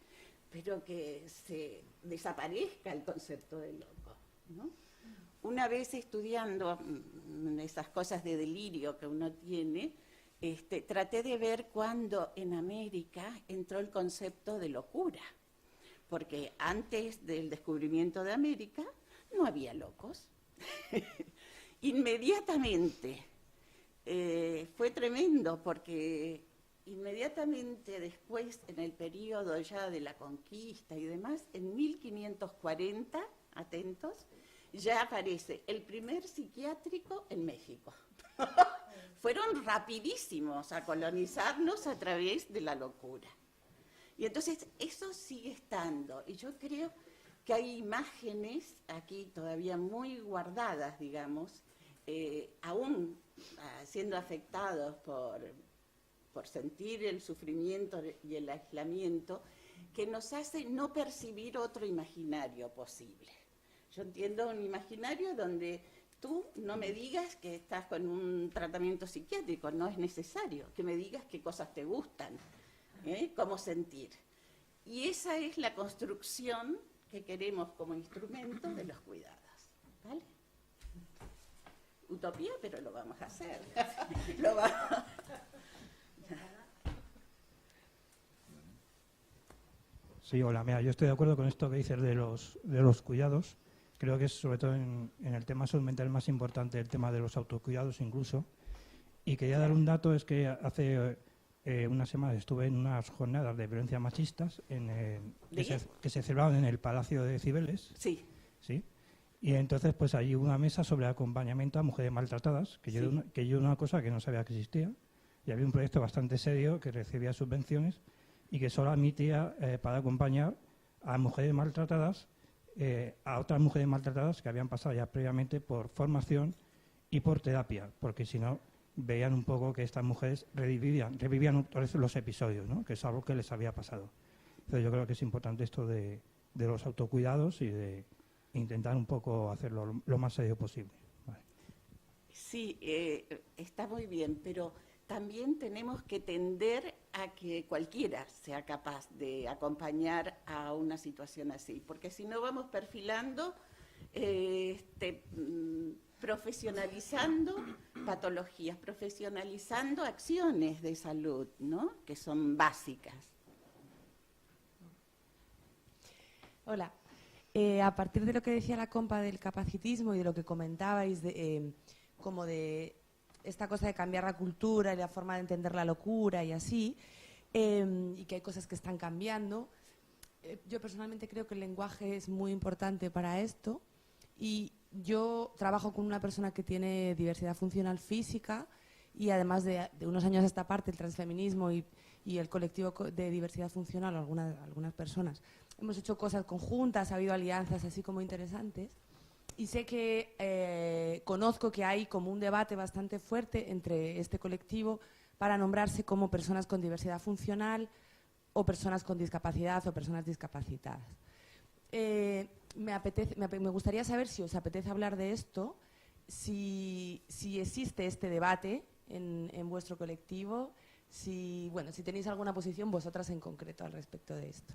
pero que se desaparezca el concepto de loco, ¿no? Una vez estudiando esas cosas de delirio que uno tiene, traté de ver cuándo en América entró el concepto de locura, porque antes del descubrimiento de América no había locos. Inmediatamente, fue tremendo, porque inmediatamente después, en el periodo ya de la conquista y demás, en 1540, atentos, ya aparece el primer psiquiátrico en México. Fueron rapidísimos a colonizarnos a través de la locura. Y entonces eso sigue estando. Y yo creo que hay imágenes aquí todavía muy guardadas, digamos, aún siendo afectados por sentir el sufrimiento y el aislamiento, que nos hace no percibir otro imaginario posible. Yo entiendo un imaginario donde tú no me digas que estás con un tratamiento psiquiátrico, no es necesario, que me digas qué cosas te gustan, cómo sentir. Y esa es la construcción que queremos como instrumento de los cuidados, ¿vale? Utopía, pero lo vamos a hacer. Lo vamos. Sí, hola, mira, yo estoy de acuerdo con esto que dices de los cuidados. Creo que es sobre todo en el tema salud mental más importante el tema de los autocuidados incluso. Y quería dar un dato, es que hace una semana estuve en unas jornadas de violencia machistas que se celebraban en el Palacio de Cibeles. Sí. ¿Sí? Y entonces pues allí hubo una mesa sobre acompañamiento a mujeres maltratadas, que yo una cosa que no sabía que existía. Y había un proyecto bastante serio que recibía subvenciones y que solo admitía para acompañar a mujeres maltratadas, a otras mujeres maltratadas que habían pasado ya previamente por formación y por terapia, porque si no veían un poco que estas mujeres revivían otra vez los episodios, ¿no? Que es algo que les había pasado. Entonces yo creo que es importante esto de los autocuidados y de intentar un poco hacerlo lo más serio posible. Vale. Sí, está muy bien, pero también tenemos que tender a que cualquiera sea capaz de acompañar a una situación así, porque si no vamos perfilando, profesionalizando patologías, profesionalizando acciones de salud, ¿no? Que son básicas. Hola. A partir de lo que decía la compa del capacitismo y de lo que comentabais como de esta cosa de cambiar la cultura y la forma de entender la locura y así, y que hay cosas que están cambiando, yo personalmente creo que el lenguaje es muy importante para esto y yo trabajo con una persona que tiene diversidad funcional física y además de unos años a esta parte el transfeminismo y el colectivo de diversidad funcional, algunas personas, hemos hecho cosas conjuntas, ha habido alianzas así como interesantes y sé que conozco que hay como un debate bastante fuerte entre este colectivo para nombrarse como personas con diversidad funcional o personas con discapacidad o personas discapacitadas. Me gustaría saber si os apetece hablar de esto, si existe este debate en vuestro colectivo, si tenéis alguna posición vosotras en concreto al respecto de esto.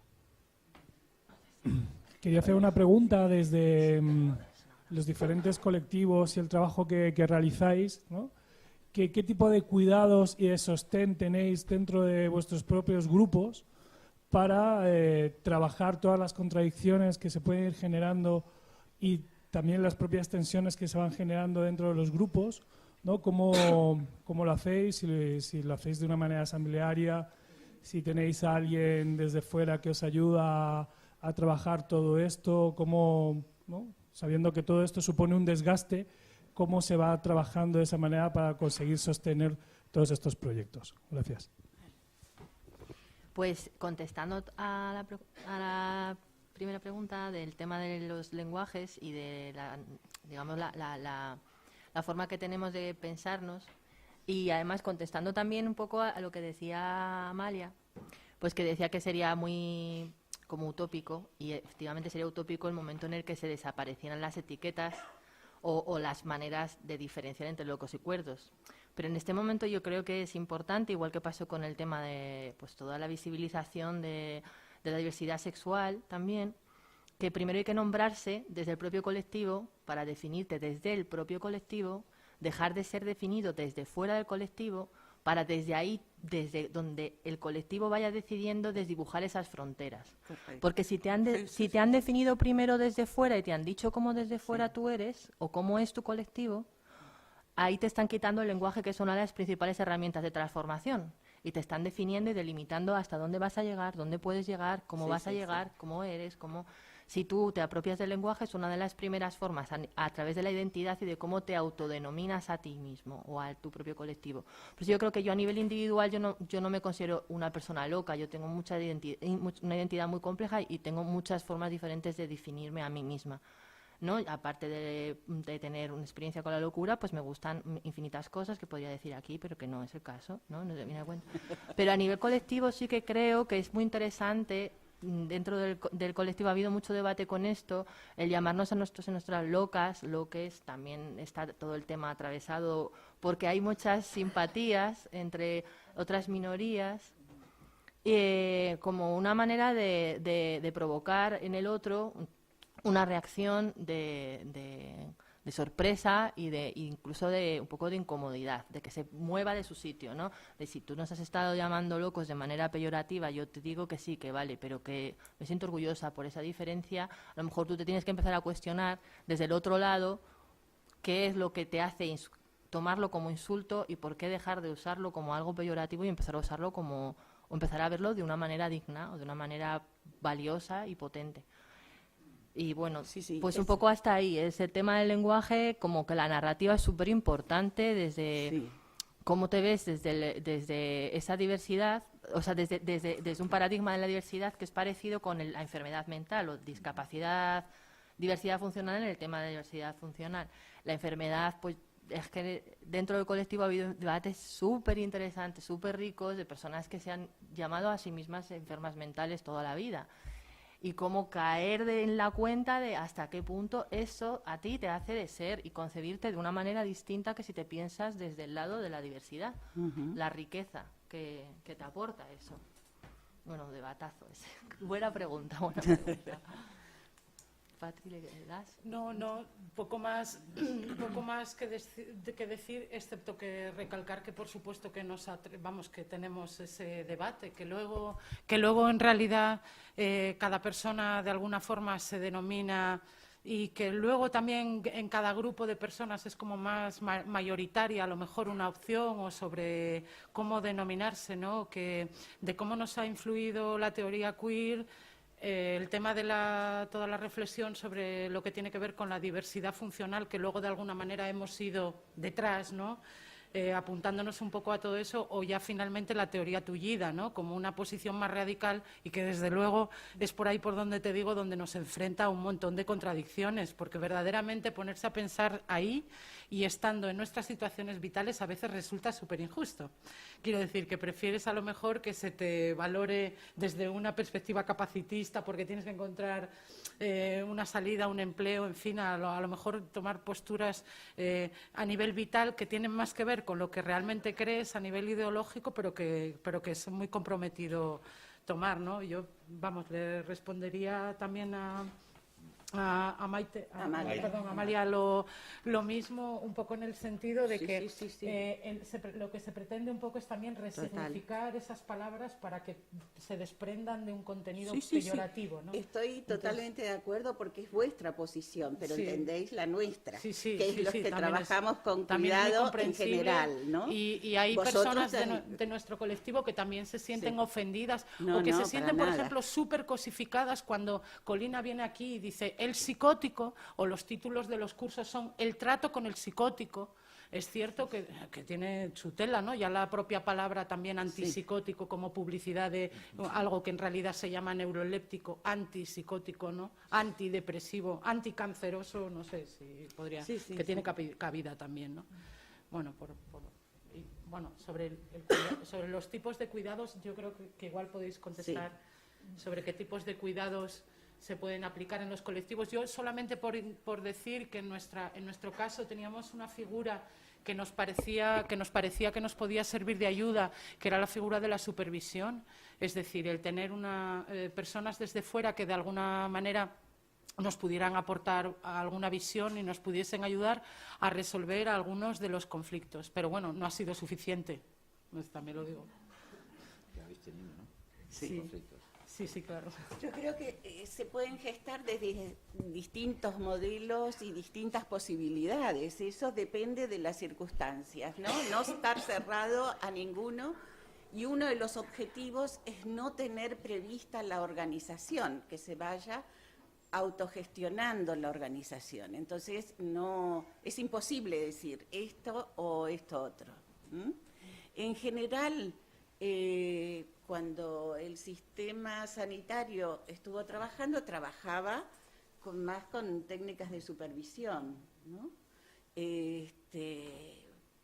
Quería hacer una pregunta desde los diferentes colectivos y el trabajo que realizáis, ¿no? ¿Qué tipo de cuidados y de sostén tenéis dentro de vuestros propios grupos para trabajar todas las contradicciones que se pueden ir generando y también las propias tensiones que se van generando dentro de los grupos, ¿no? ¿Cómo lo hacéis? Si lo hacéis de una manera asamblearia, si tenéis a alguien desde fuera que os ayuda a trabajar todo esto, ¿cómo, ¿no? Sabiendo que todo esto supone un desgaste, cómo se va trabajando de esa manera para conseguir sostener todos estos proyectos? Gracias. Pues contestando a la primera pregunta del tema de los lenguajes y de la forma que tenemos de pensarnos, y además contestando también un poco a lo que decía Amalia, pues que decía que sería muy como utópico, y efectivamente sería utópico el momento en el que se desaparecieran las etiquetas o las maneras de diferenciar entre locos y cuerdos. Pero en este momento yo creo que es importante, igual que pasó con el tema de pues toda la visibilización de la diversidad sexual también, que primero hay que nombrarse desde el propio colectivo para definirte desde el propio colectivo, dejar de ser definido desde fuera del colectivo para desde ahí, desde donde el colectivo vaya decidiendo, desdibujar esas fronteras. Perfecto. Porque si te han definido primero desde fuera y te han dicho cómo desde fuera tú eres o cómo es tu colectivo, ahí te están quitando el lenguaje, que es una de las principales herramientas de transformación, y te están definiendo y delimitando hasta dónde vas a llegar, dónde puedes llegar, cómo vas a llegar, cómo eres, cómo... Si tú te apropias del lenguaje, es una de las primeras formas a través de la identidad y de cómo te autodenominas a ti mismo o a tu propio colectivo. Pues yo creo que yo a nivel individual yo no me considero una persona loca, yo tengo una identidad muy compleja y tengo muchas formas diferentes de definirme a mí misma, ¿no? Aparte de tener una experiencia con la locura, pues me gustan infinitas cosas que podría decir aquí, pero que no es el caso, ¿no? No se viene a cuenta. Pero a nivel colectivo sí que creo que es muy interesante. Dentro del colectivo ha habido mucho debate con esto, el llamarnos a nosotros y nuestras locas, loques, también está todo el tema atravesado porque hay muchas simpatías entre otras minorías, como una manera de provocar en el otro una reacción de sorpresa y incluso de un poco de incomodidad, de que se mueva de su sitio, ¿no? De si tú nos has estado llamando locos de manera peyorativa, yo te digo que sí, que vale, pero que me siento orgullosa por esa diferencia. A lo mejor tú te tienes que empezar a cuestionar desde el otro lado qué es lo que te hace tomarlo como insulto y por qué dejar de usarlo como algo peyorativo y empezar a usarlo o empezar a verlo de una manera digna o de una manera valiosa y potente. Y bueno, pues un poco hasta ahí. Es el tema del lenguaje, como que la narrativa es súper importante desde cómo te ves desde esa diversidad, o sea, desde un paradigma de la diversidad que es parecido con la enfermedad mental o discapacidad, diversidad funcional en el tema de diversidad funcional. La enfermedad, pues es que dentro del colectivo ha habido debates súper interesantes, súper ricos, de personas que se han llamado a sí mismas enfermas mentales toda la vida. Y cómo caer en la cuenta de hasta qué punto eso a ti te hace de ser y concebirte de una manera distinta que si te piensas desde el lado de la diversidad, la riqueza que te aporta eso. Bueno, debatazo ese. Buena pregunta, buena pregunta. Patri, ¿le das? No, poco más que decir, excepto que recalcar que por supuesto que que tenemos ese debate, que luego en realidad cada persona de alguna forma se denomina y que luego también en cada grupo de personas es como más mayoritaria a lo mejor una opción o sobre cómo denominarse, ¿no? De cómo nos ha influido la teoría queer el tema de toda la reflexión sobre lo que tiene que ver con la diversidad funcional, que luego de alguna manera hemos ido detrás, ¿no? Apuntándonos un poco a todo eso, o ya finalmente la teoría tullida, ¿no? Como una posición más radical y que desde luego es por ahí por donde te digo, donde nos enfrenta a un montón de contradicciones, porque verdaderamente ponerse a pensar ahí y estando en nuestras situaciones vitales a veces resulta súper injusto. Quiero decir que prefieres a lo mejor que se te valore desde una perspectiva capacitista porque tienes que encontrar una salida, un empleo, en fin, a lo mejor tomar posturas a nivel vital que tienen más que ver con lo que realmente crees a nivel ideológico, pero que es muy comprometido tomar, ¿no? Yo, vamos, le respondería también a Maite, perdón, a Amalia lo mismo, un poco en el sentido de que lo que se pretende un poco es también resignificar esas palabras para que se desprendan de un contenido peyorativo, ¿no? Estoy totalmente de acuerdo porque es vuestra posición, pero entendéis la nuestra, que es los que trabajamos con cuidado en general, ¿no? Y hay personas de nuestro colectivo que también se sienten ofendidas o que se sienten, por ejemplo, súper cosificadas cuando Colina viene aquí y dice el psicótico, o los títulos de los cursos son el trato con el psicótico. Es cierto que tiene su tela, ¿no? Ya la propia palabra también antipsicótico como publicidad de algo que en realidad se llama neuroléptico, antipsicótico, ¿no? Antidepresivo, anticanceroso, no sé si podría, que tiene cabida también, ¿no? Bueno, sobre los tipos de cuidados, yo creo que igual podéis contestar sobre qué tipos de cuidados se pueden aplicar en los colectivos. Yo solamente por decir que en nuestro caso teníamos una figura que nos parecía que nos podía servir de ayuda, que era la figura de la supervisión, es decir, el tener personas desde fuera que de alguna manera nos pudieran aportar alguna visión y nos pudiesen ayudar a resolver algunos de los conflictos. Pero bueno, no ha sido suficiente, pues también lo digo. Que habéis tenido, ¿no? Sí. Conflictos. Sí, claro. Yo creo que se pueden gestar desde distintos modelos y distintas posibilidades. Eso depende de las circunstancias, ¿no? No estar cerrado a ninguno. Y uno de los objetivos es no tener prevista la organización, que se vaya autogestionando la organización. Entonces, es imposible decir esto o esto otro. En general, cuando el sistema sanitario estuvo trabajaba más con técnicas de supervisión, ¿no?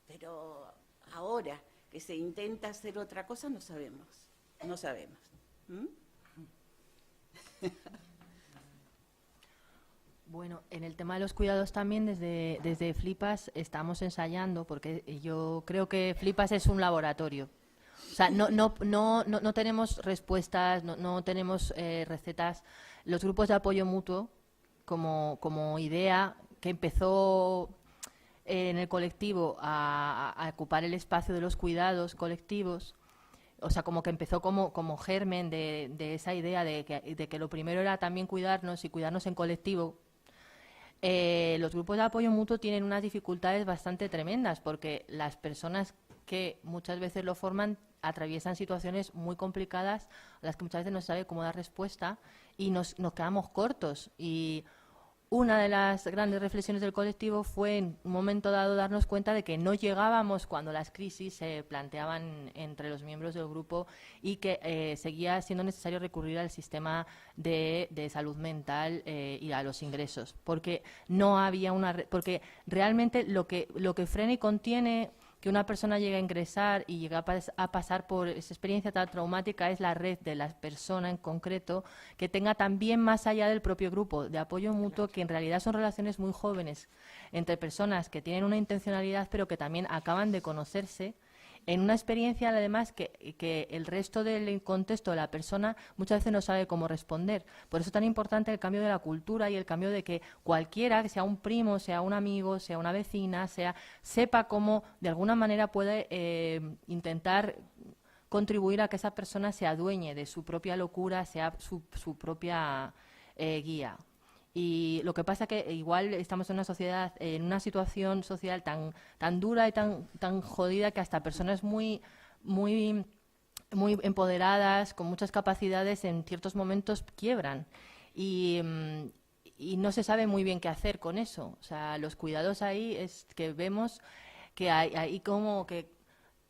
Pero ahora que se intenta hacer otra cosa, no sabemos. Bueno, en el tema de los cuidados también desde Flipas estamos ensayando, porque yo creo que Flipas es un laboratorio. O sea, no tenemos respuestas, no tenemos recetas. Los grupos de apoyo mutuo, como idea que empezó en el colectivo a ocupar el espacio de los cuidados colectivos, o sea, como que empezó como germen de esa idea de que lo primero era también cuidarnos y cuidarnos en colectivo. Los grupos de apoyo mutuo tienen unas dificultades bastante tremendas porque las personas que muchas veces lo forman atraviesan situaciones muy complicadas a las que muchas veces no se sabe cómo dar respuesta y nos quedamos cortos. Y una de las grandes reflexiones del colectivo fue en un momento dado darnos cuenta de que no llegábamos cuando las crisis se planteaban entre los miembros del grupo y que seguía siendo necesario recurrir al sistema de salud mental y a los ingresos, porque no había porque realmente lo que frena y contiene que una persona llegue a ingresar y llegue a pasar por esa experiencia tan traumática es la red de la persona en concreto, que tenga también más allá del propio grupo de apoyo mutuo, que en realidad son relaciones muy jóvenes entre personas que tienen una intencionalidad pero que también acaban de conocerse en una experiencia además que el resto del contexto de la persona muchas veces no sabe cómo responder. Por eso es tan importante el cambio de la cultura y el cambio de que cualquiera, que sea un primo, sea un amigo, sea una vecina, sepa cómo de alguna manera puede intentar contribuir a que esa persona se adueñe de su propia locura, sea su propia guía. Y lo que pasa que igual estamos en una sociedad, en una situación social tan dura y tan jodida que hasta personas muy muy empoderadas, con muchas capacidades, en ciertos momentos quiebran. Y no se sabe muy bien qué hacer con eso. O sea, los cuidados ahí es que vemos que hay como que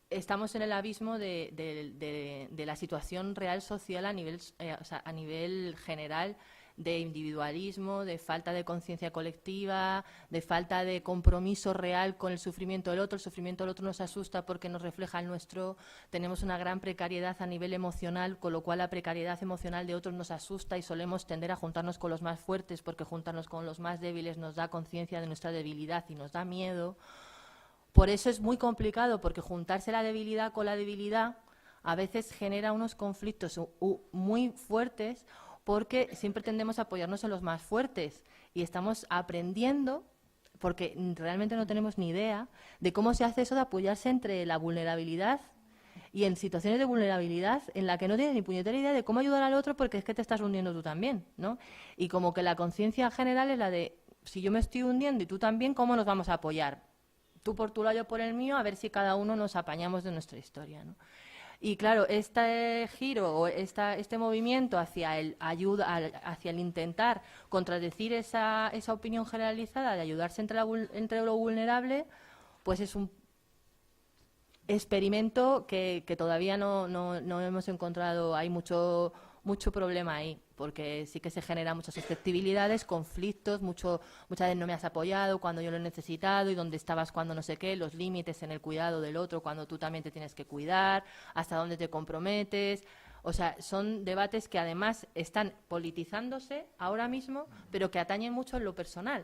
estamos en el abismo de la situación real social a nivel, o sea, a nivel general, de individualismo, de falta de conciencia colectiva, de falta de compromiso real con el sufrimiento del otro. El sufrimiento del otro nos asusta porque nos refleja el nuestro. Tenemos una gran precariedad a nivel emocional, con lo cual la precariedad emocional de otros nos asusta y solemos tender a juntarnos con los más fuertes, porque juntarnos con los más débiles nos da conciencia de nuestra debilidad y nos da miedo. Por eso es muy complicado, porque juntarse la debilidad con la debilidad a veces genera unos conflictos muy fuertes, porque siempre tendemos a apoyarnos en los más fuertes y estamos aprendiendo, porque realmente no tenemos ni idea de cómo se hace eso de apoyarse entre la vulnerabilidad y en situaciones de vulnerabilidad en la que no tienes ni puñetera idea de cómo ayudar al otro, porque es que te estás hundiendo tú también, ¿no? Y como que la conciencia general es la de, si yo me estoy hundiendo y tú también, ¿cómo nos vamos a apoyar? Tú por tu lado, yo por el mío, a ver si cada uno nos apañamos de nuestra historia, ¿no? Y claro, este giro o este movimiento hacia el intentar contradecir esa opinión generalizada de ayudarse entre lo vulnerable, pues es un experimento que todavía no hemos encontrado. Hay mucho problema ahí, porque sí que se generan muchas susceptibilidades, conflictos, muchas veces no me has apoyado cuando yo lo he necesitado y dónde estabas cuando no sé qué, los límites en el cuidado del otro cuando tú también te tienes que cuidar, hasta dónde te comprometes. O sea, son debates que además están politizándose ahora mismo, pero que atañen mucho en lo personal.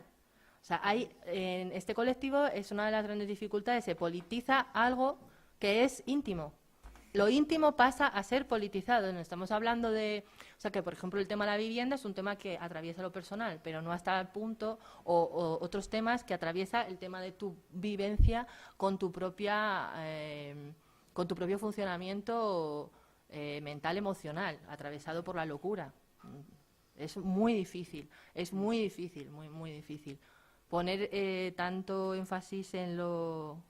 O sea, en este colectivo es una de las grandes dificultades, se politiza algo que es íntimo. Lo íntimo pasa a ser politizado. No estamos hablando de... O sea, que por ejemplo el tema de la vivienda es un tema que atraviesa lo personal, pero no hasta el punto, o otros temas que atraviesa el tema de tu vivencia con tu propio funcionamiento mental, emocional, atravesado por la locura. Es muy difícil, muy, muy difícil. Poner tanto énfasis en lo...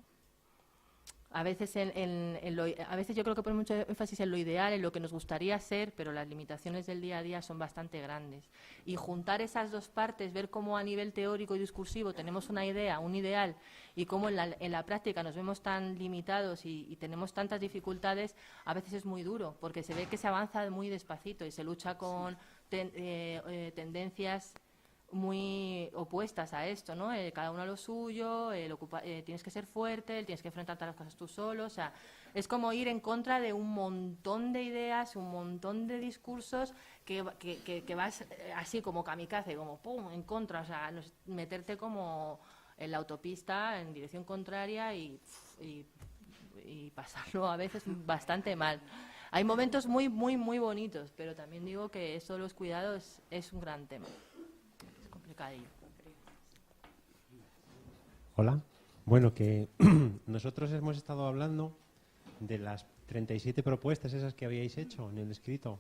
A veces yo creo que ponemos mucho énfasis en lo ideal, en lo que nos gustaría ser, pero las limitaciones del día a día son bastante grandes. Y juntar esas dos partes, ver cómo a nivel teórico y discursivo tenemos una idea, un ideal, y cómo en la práctica nos vemos tan limitados y tenemos tantas dificultades, a veces es muy duro, porque se ve que se avanza muy despacito y se lucha con tendencias muy opuestas a esto, ¿no? Cada uno a lo suyo, tienes que ser fuerte, tienes que enfrentarte a las cosas tú solo, o sea, es como ir en contra de un montón de ideas, un montón de discursos que vas así como kamikaze, como pum, en contra, o sea, meterte como en la autopista en dirección contraria y pasarlo a veces bastante mal. Hay momentos muy, muy, muy bonitos, pero también digo que eso de los cuidados es un gran tema. Hola. Bueno, que nosotros hemos estado hablando de las 37 propuestas esas que habíais hecho en el escrito,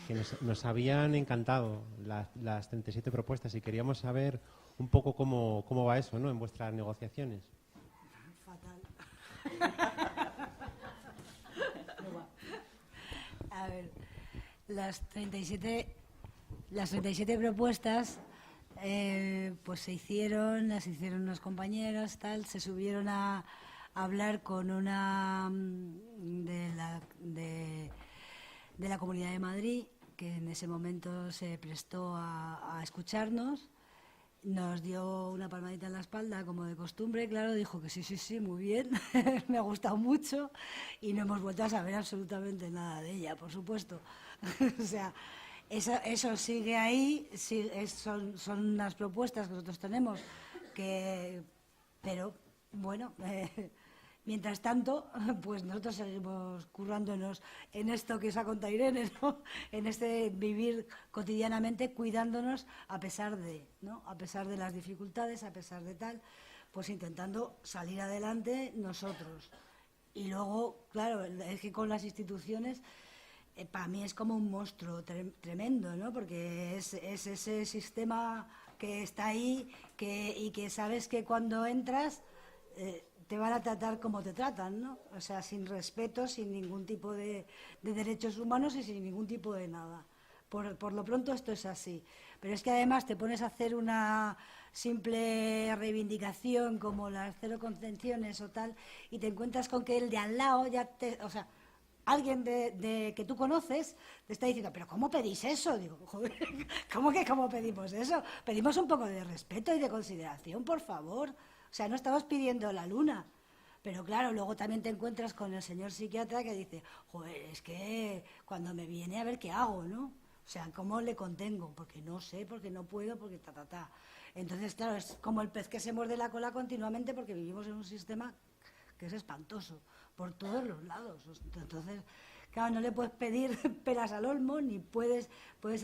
que nos habían encantado las 37 propuestas y queríamos saber un poco cómo va eso, ¿no?, en vuestras negociaciones. Fatal. A ver, las 37 propuestas pues las hicieron unos compañeros, tal, se subieron a hablar con una de la Comunidad de Madrid, que en ese momento se prestó a escucharnos, nos dio una palmadita en la espalda como de costumbre, claro, dijo que sí, muy bien, me ha gustado mucho, y no hemos vuelto a saber absolutamente nada de ella, por supuesto. O sea, eso sigue ahí, son unas propuestas que nosotros tenemos, pero bueno, mientras tanto, pues nosotros seguimos currándonos en esto que os ha contado Irene, ¿no?, en este vivir cotidianamente, cuidándonos a pesar de las dificultades, a pesar de tal, pues intentando salir adelante nosotros. Y luego, claro, es que con las instituciones... para mí es como un monstruo tremendo, ¿no?, porque es ese sistema que está ahí y que sabes que cuando entras te van a tratar como te tratan, ¿no? O sea, sin respeto, sin ningún tipo de derechos humanos y sin ningún tipo de nada. Por lo pronto esto es así. Pero es que además te pones a hacer una simple reivindicación como las cero contenciones o tal, y te encuentras con que el de al lado o sea, alguien que tú conoces te está diciendo, ¿pero cómo pedís eso? Digo, joder, ¿cómo pedimos eso? Pedimos un poco de respeto y de consideración, por favor. O sea, no estamos pidiendo la luna. Pero claro, luego también te encuentras con el señor psiquiatra que dice, joder, es que cuando me viene a ver qué hago, ¿no? O sea, ¿cómo le contengo? Porque no sé, porque no puedo, porque ta. Entonces, claro, es como el pez que se muerde la cola continuamente porque vivimos en un sistema que es espantoso, por todos los lados. Entonces, claro, no le puedes pedir peras al olmo, ni puedes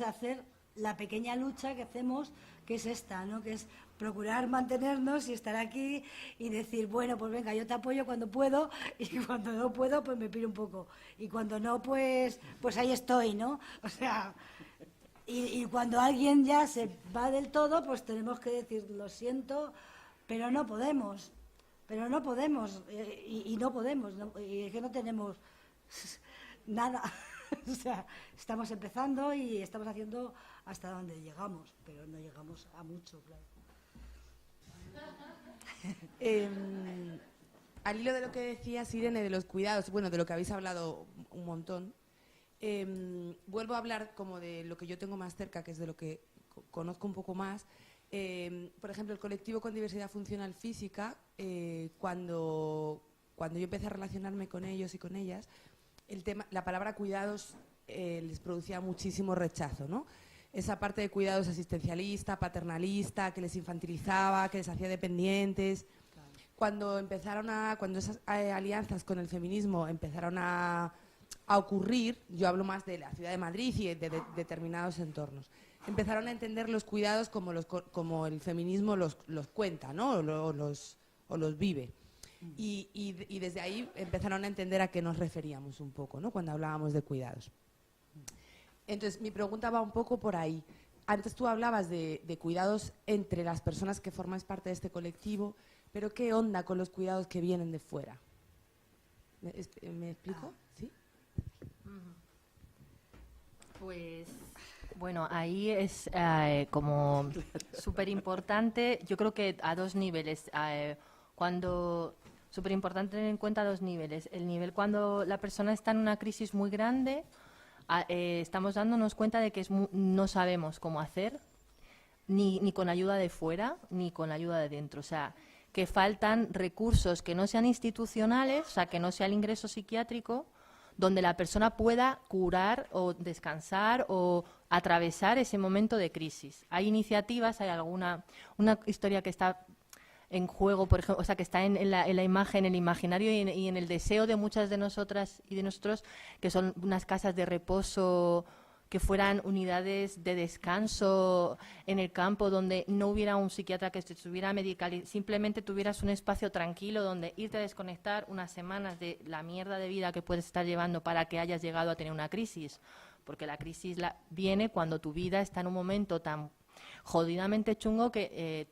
hacer la pequeña lucha que hacemos, que es esta, ¿no? Que es procurar mantenernos y estar aquí y decir, bueno, pues venga, yo te apoyo cuando puedo y cuando no puedo, pues me piro un poco. Y cuando no, pues ahí estoy, ¿no? O sea, y cuando alguien ya se va del todo, pues tenemos que decir, lo siento, pero no podemos. Pero no podemos, y no podemos, y es que no tenemos nada. O sea, estamos empezando y estamos haciendo hasta donde llegamos, pero no llegamos a mucho, claro. Al hilo de lo que decías, Irene, de los cuidados, bueno, de lo que habéis hablado un montón, vuelvo a hablar como de lo que yo tengo más cerca, que es de lo que conozco un poco más. Por ejemplo, el colectivo con diversidad funcional física, cuando yo empecé a relacionarme con ellos y con ellas, la palabra cuidados les producía muchísimo rechazo, ¿no? Esa parte de cuidados asistencialista, paternalista, que les infantilizaba, que les hacía dependientes. Claro. Cuando esas alianzas con el feminismo empezaron a ocurrir, yo hablo más de la ciudad de Madrid y de determinados entornos, empezaron a entender los cuidados como el feminismo los cuenta, ¿no? o los vive. Y desde ahí empezaron a entender a qué nos referíamos un poco, ¿no? Cuando hablábamos de cuidados. Entonces, mi pregunta va un poco por ahí. Antes tú hablabas de cuidados entre las personas que formáis parte de este colectivo, pero ¿qué onda con los cuidados que vienen de fuera? ¿Me explico? ¿Sí? Pues, bueno, ahí es como súper importante, yo creo que a dos niveles. Súper importante tener en cuenta dos niveles. El nivel cuando la persona está en una crisis muy grande, estamos dándonos cuenta de que no sabemos cómo hacer, ni con ayuda de fuera, ni con ayuda de dentro. O sea, que faltan recursos que no sean institucionales, o sea, que no sea el ingreso psiquiátrico, donde la persona pueda curar o descansar o atravesar ese momento de crisis. Hay iniciativas, hay una historia que está en juego, por ejemplo, o sea, que está en la imagen, en el imaginario y en el deseo de muchas de nosotras y de nosotros, que son unas casas de reposo que fueran unidades de descanso en el campo, donde no hubiera un psiquiatra que estuviera medicalizado, simplemente tuvieras un espacio tranquilo donde irte a desconectar unas semanas de la mierda de vida que puedes estar llevando para que hayas llegado a tener una crisis. Porque la crisis viene cuando tu vida está en un momento tan jodidamente chungo que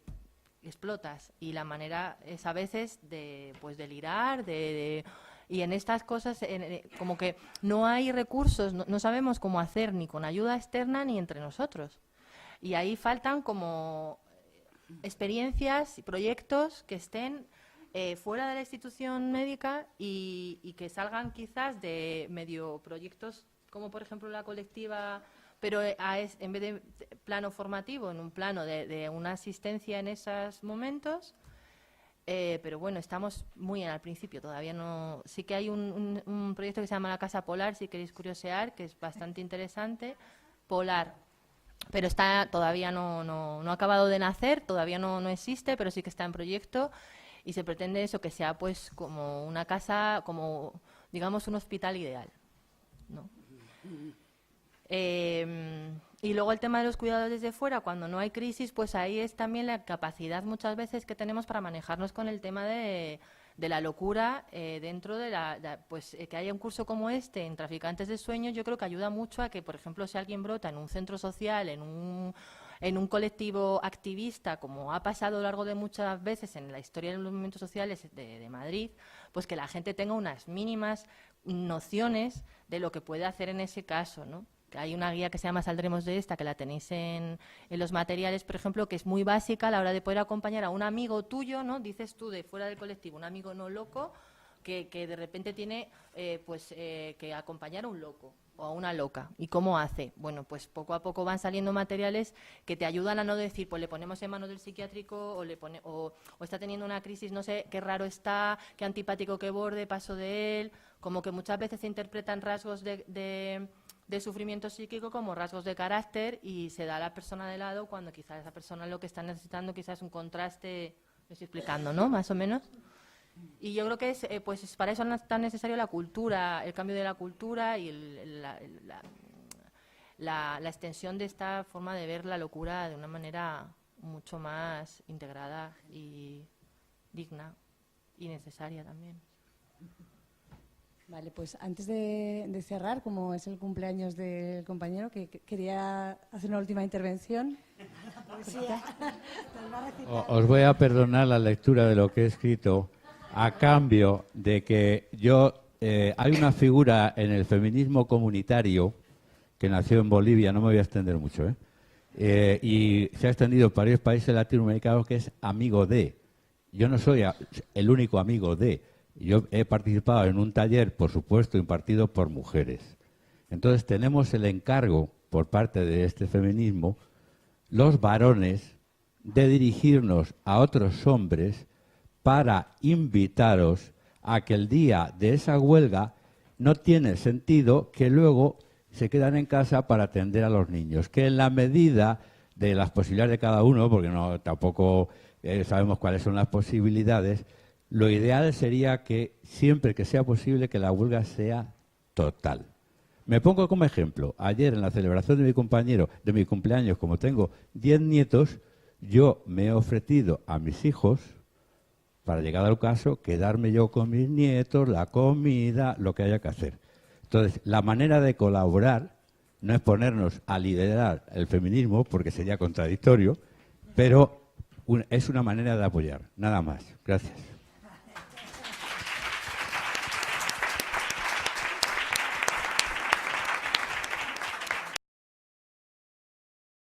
explotas, y la manera es a veces de delirar, y en estas cosas como que no hay recursos, no sabemos cómo hacer ni con ayuda externa ni entre nosotros, y ahí faltan como experiencias y proyectos que estén fuera de la institución médica y que salgan quizás de medio proyectos como por ejemplo la colectiva, pero en vez de plano formativo, en un plano de una asistencia en esos momentos. Pero bueno, estamos muy al principio, todavía no. Sí que hay un proyecto que se llama La Casa Polar, si queréis curiosear, que es bastante interesante, Polar. Pero todavía no ha acabado de nacer, todavía no existe, pero sí que está en proyecto, y se pretende eso, que sea pues como una casa, como digamos un hospital ideal, ¿no? Y luego el tema de los cuidados desde fuera, cuando no hay crisis, pues ahí es también la capacidad muchas veces que tenemos para manejarnos con el tema de la locura dentro de que haya un curso como este en Traficantes de Sueños. Yo creo que ayuda mucho a que, por ejemplo, si alguien brota en un centro social, en en un colectivo activista, como ha pasado a lo largo de muchas veces en la historia de los movimientos sociales de Madrid, pues que la gente tenga unas mínimas nociones de lo que puede hacer en ese caso, ¿no? Hay una guía que se llama Saldremos de esta, que la tenéis en los materiales, por ejemplo, que es muy básica a la hora de poder acompañar a un amigo tuyo, ¿no? Dices tú, de fuera del colectivo, un amigo no loco, que de repente tiene que acompañar a un loco o a una loca. ¿Y cómo hace? Bueno, pues poco a poco van saliendo materiales que te ayudan a no decir, pues le ponemos en manos del psiquiátrico o está teniendo una crisis, no sé, qué raro está, qué antipático, qué borde, paso de él. Como que muchas veces se interpretan rasgos de sufrimiento psíquico como rasgos de carácter y se da a la persona de lado cuando quizás esa persona lo que está necesitando quizás es un contraste, lo estoy explicando, ¿no? Más o menos. Y yo creo que es, pues para eso es tan necesario la cultura, el cambio de la cultura y la extensión de esta forma de ver la locura de una manera mucho más integrada y digna y necesaria también. Vale, pues antes de cerrar, como es el cumpleaños del compañero, que quería hacer una última intervención. Os voy a perdonar la lectura de lo que he escrito a cambio de que hay una figura en el feminismo comunitario que nació en Bolivia, no me voy a extender mucho, y se ha extendido por varios países latinoamericanos, que es amigo de. Yo no soy el único amigo de. Yo he participado en un taller, por supuesto, impartido por mujeres. Entonces tenemos el encargo, por parte de este feminismo, los varones, de dirigirnos a otros hombres para invitaros a que el día de esa huelga no tiene sentido que luego se quedan en casa para atender a los niños. Que en la medida de las posibilidades de cada uno, porque tampoco sabemos cuáles son las posibilidades, lo ideal sería que siempre que sea posible que la huelga sea total. Me pongo como ejemplo, ayer en la celebración de mi cumpleaños, como tengo 10 nietos, yo me he ofrecido a mis hijos, para llegar al caso, quedarme yo con mis nietos, la comida, lo que haya que hacer. Entonces, la manera de colaborar no es ponernos a liderar el feminismo, porque sería contradictorio, pero es una manera de apoyar, nada más. Gracias.